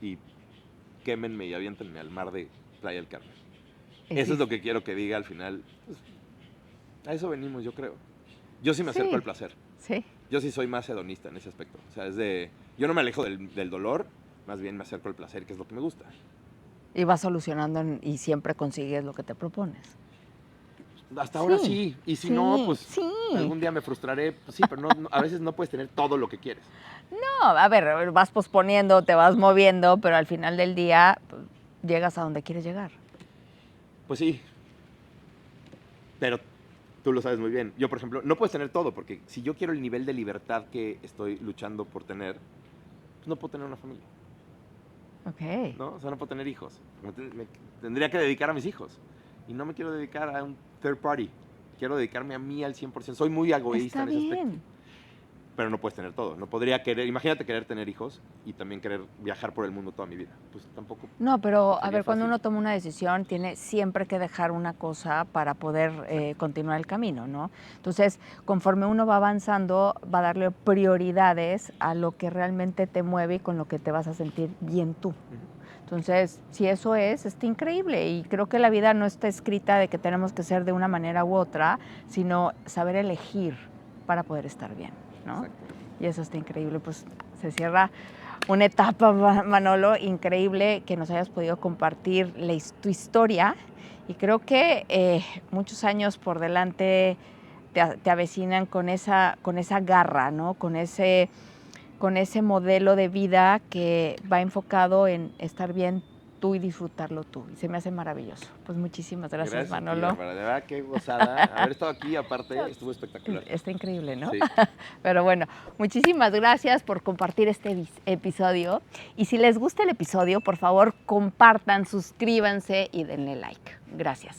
Y quémenme y aviéntenme al mar de Playa del Carmen. Eso es lo que quiero que diga al final. Pues, a eso venimos, yo creo. Yo sí me acerco al placer. Sí. Yo sí soy más hedonista en ese aspecto. O sea, yo no me alejo del dolor, más bien me acerco al placer, que es lo que me gusta. Y vas solucionando y siempre consigues lo que te propones. Hasta ahora sí. Y si no, pues algún día me frustraré. Pues sí, pero a veces no puedes tener todo lo que quieres. No, a ver, vas posponiendo, te vas moviendo, pero al final del día pues, llegas a donde quieres llegar. Pues sí. Pero tú lo sabes muy bien. Yo, por ejemplo, no puedes tener todo, porque si yo quiero el nivel de libertad que estoy luchando por tener, pues no puedo tener una familia. Ok. ¿No? O sea, no puedo tener hijos. Me tendría que dedicar a mis hijos. Y no me quiero dedicar a un third party. Quiero dedicarme a mí al 100%. Soy muy egoísta en ese aspecto. Pero no puedes tener todo. No podría imagínate querer tener hijos y también querer viajar por el mundo toda mi vida. Pues tampoco. No, pero a ver, cuando fácil. uno toma una decisión, tiene siempre que dejar una cosa para poder continuar el camino, ¿no? Entonces, conforme uno va avanzando, va a darle prioridades a lo que realmente te mueve y con lo que te vas a sentir bien tú. Entonces, si eso está increíble. Y creo que la vida no está escrita de que tenemos que ser de una manera u otra, sino saber elegir para poder estar bien, ¿no? Y eso está increíble. Pues se cierra una etapa, Manolo, increíble que nos hayas podido compartir tu historia. Y creo que muchos años por delante te avecinan con esa garra, ¿no? Con ese modelo de vida que va enfocado en estar bien tú y disfrutarlo tú. Y se me hace maravilloso. Pues muchísimas gracias Manolo. De verdad, qué gozada. Haber estado aquí, aparte, estuvo espectacular. Está increíble, ¿no? Sí. Pero bueno, muchísimas gracias por compartir este episodio. Y si les gusta el episodio, por favor, compartan, suscríbanse y denle like. Gracias.